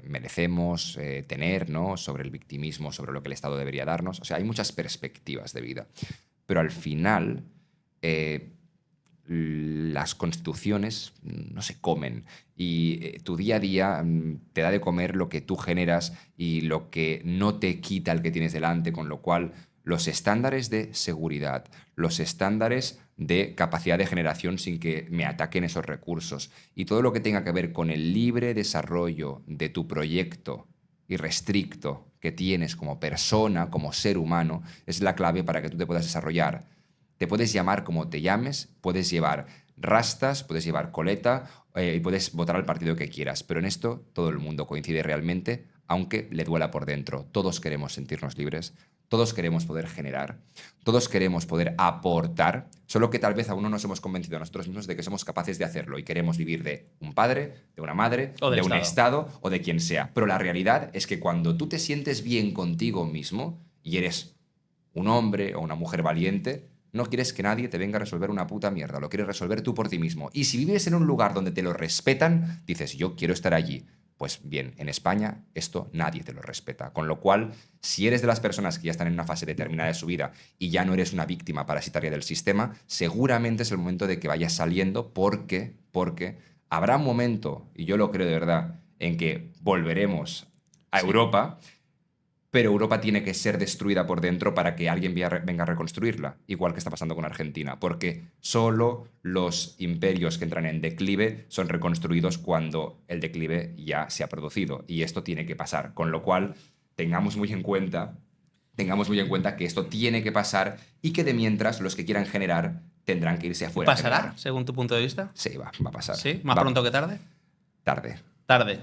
merecemos tener, ¿no? Sobre el victimismo, sobre lo que el Estado debería darnos. O sea, hay muchas perspectivas de vida. Pero al final, las constituciones no se comen y tu día a día te da de comer lo que tú generas y lo que no te quita el que tienes delante, con lo cual los estándares de seguridad, los estándares de capacidad de generación sin que me ataquen esos recursos y todo lo que tenga que ver con el libre desarrollo de tu proyecto irrestricto que tienes como persona, como ser humano, es la clave para que tú te puedas desarrollar. Te puedes llamar como te llames, puedes llevar rastas, puedes llevar coleta y puedes votar al partido que quieras, pero en esto todo el mundo coincide realmente, aunque le duela por dentro. Todos queremos sentirnos libres, todos queremos poder generar, todos queremos poder aportar, solo que tal vez aún no nos hemos convencido a nosotros mismos de que somos capaces de hacerlo y queremos vivir de un padre, de una madre, O del de un Estado. Estado o de quien sea. Pero la realidad es que cuando tú te sientes bien contigo mismo y eres un hombre o una mujer valiente, no quieres que nadie te venga a resolver una puta mierda, lo quieres resolver tú por ti mismo. Y si vives en un lugar donde te lo respetan, dices, yo quiero estar allí. Pues bien, en España esto nadie te lo respeta. Con lo cual, si eres de las personas que ya están en una fase determinada de su vida y ya no eres una víctima parasitaria del sistema, seguramente es el momento de que vayas saliendo porque habrá un momento, y yo lo creo de verdad, en que volveremos a Europa, pero Europa tiene que ser destruida por dentro para que alguien venga a reconstruirla, igual que está pasando con Argentina, porque solo los imperios que entran en declive son reconstruidos cuando el declive ya se ha producido, y esto tiene que pasar, con lo cual tengamos muy en cuenta que esto tiene que pasar y que de mientras los que quieran generar tendrán que irse afuera. a ¿Pasará, generar. según tu punto de vista? Sí, va a pasar. ¿Sí? ¿Más Va- pronto que tarde? Tarde. Tarde.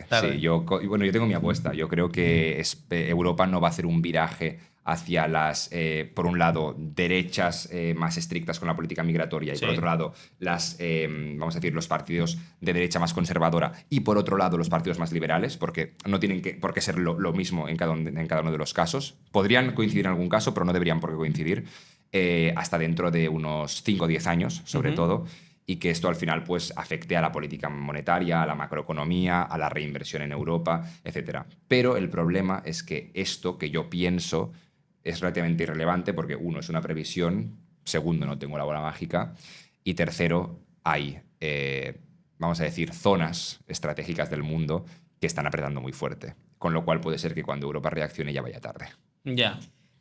Sí, yo tengo mi apuesta. Yo creo que Europa no va a hacer un viraje hacia las, por un lado, derechas más estrictas con la política migratoria y Sí. por otro lado, vamos a decir, los partidos de derecha más conservadora y por otro lado, los partidos más liberales, porque no tienen por qué ser lo mismo en cada uno de los casos. Podrían coincidir en algún caso, pero no deberían por qué coincidir hasta dentro de unos 5 o 10 años, sobre todo. Y que esto al final pues afecte a la política monetaria, a la macroeconomía, a la reinversión en Europa, etc. Pero el problema es que esto que yo pienso es relativamente irrelevante porque uno, es una previsión, segundo, no tengo la bola mágica y tercero, hay vamos a decir, zonas estratégicas del mundo que están apretando muy fuerte. Con lo cual puede ser que cuando Europa reaccione ya vaya tarde. Ya.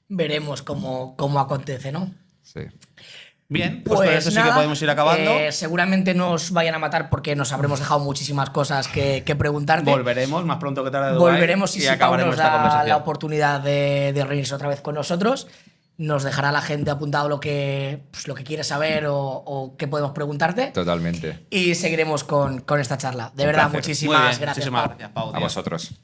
Veremos cómo acontece, ¿no? Sí. Bien, pues con esto sí que nada, podemos ir acabando. Seguramente nos vayan a matar porque nos habremos dejado muchísimas cosas que preguntarte. Volveremos más pronto que tarde de Dubái. Volveremos y si Pau acabaremos nos esta da conversación. la oportunidad de reunirse otra vez con nosotros. Nos dejará la gente apuntado lo que quiere saber o qué podemos preguntarte. Totalmente. Y seguiremos con esta charla. De Un verdad, placer. muchísimas Muy bien, gracias. muchísimas Pau. gracias, Pau, A tío. vosotros.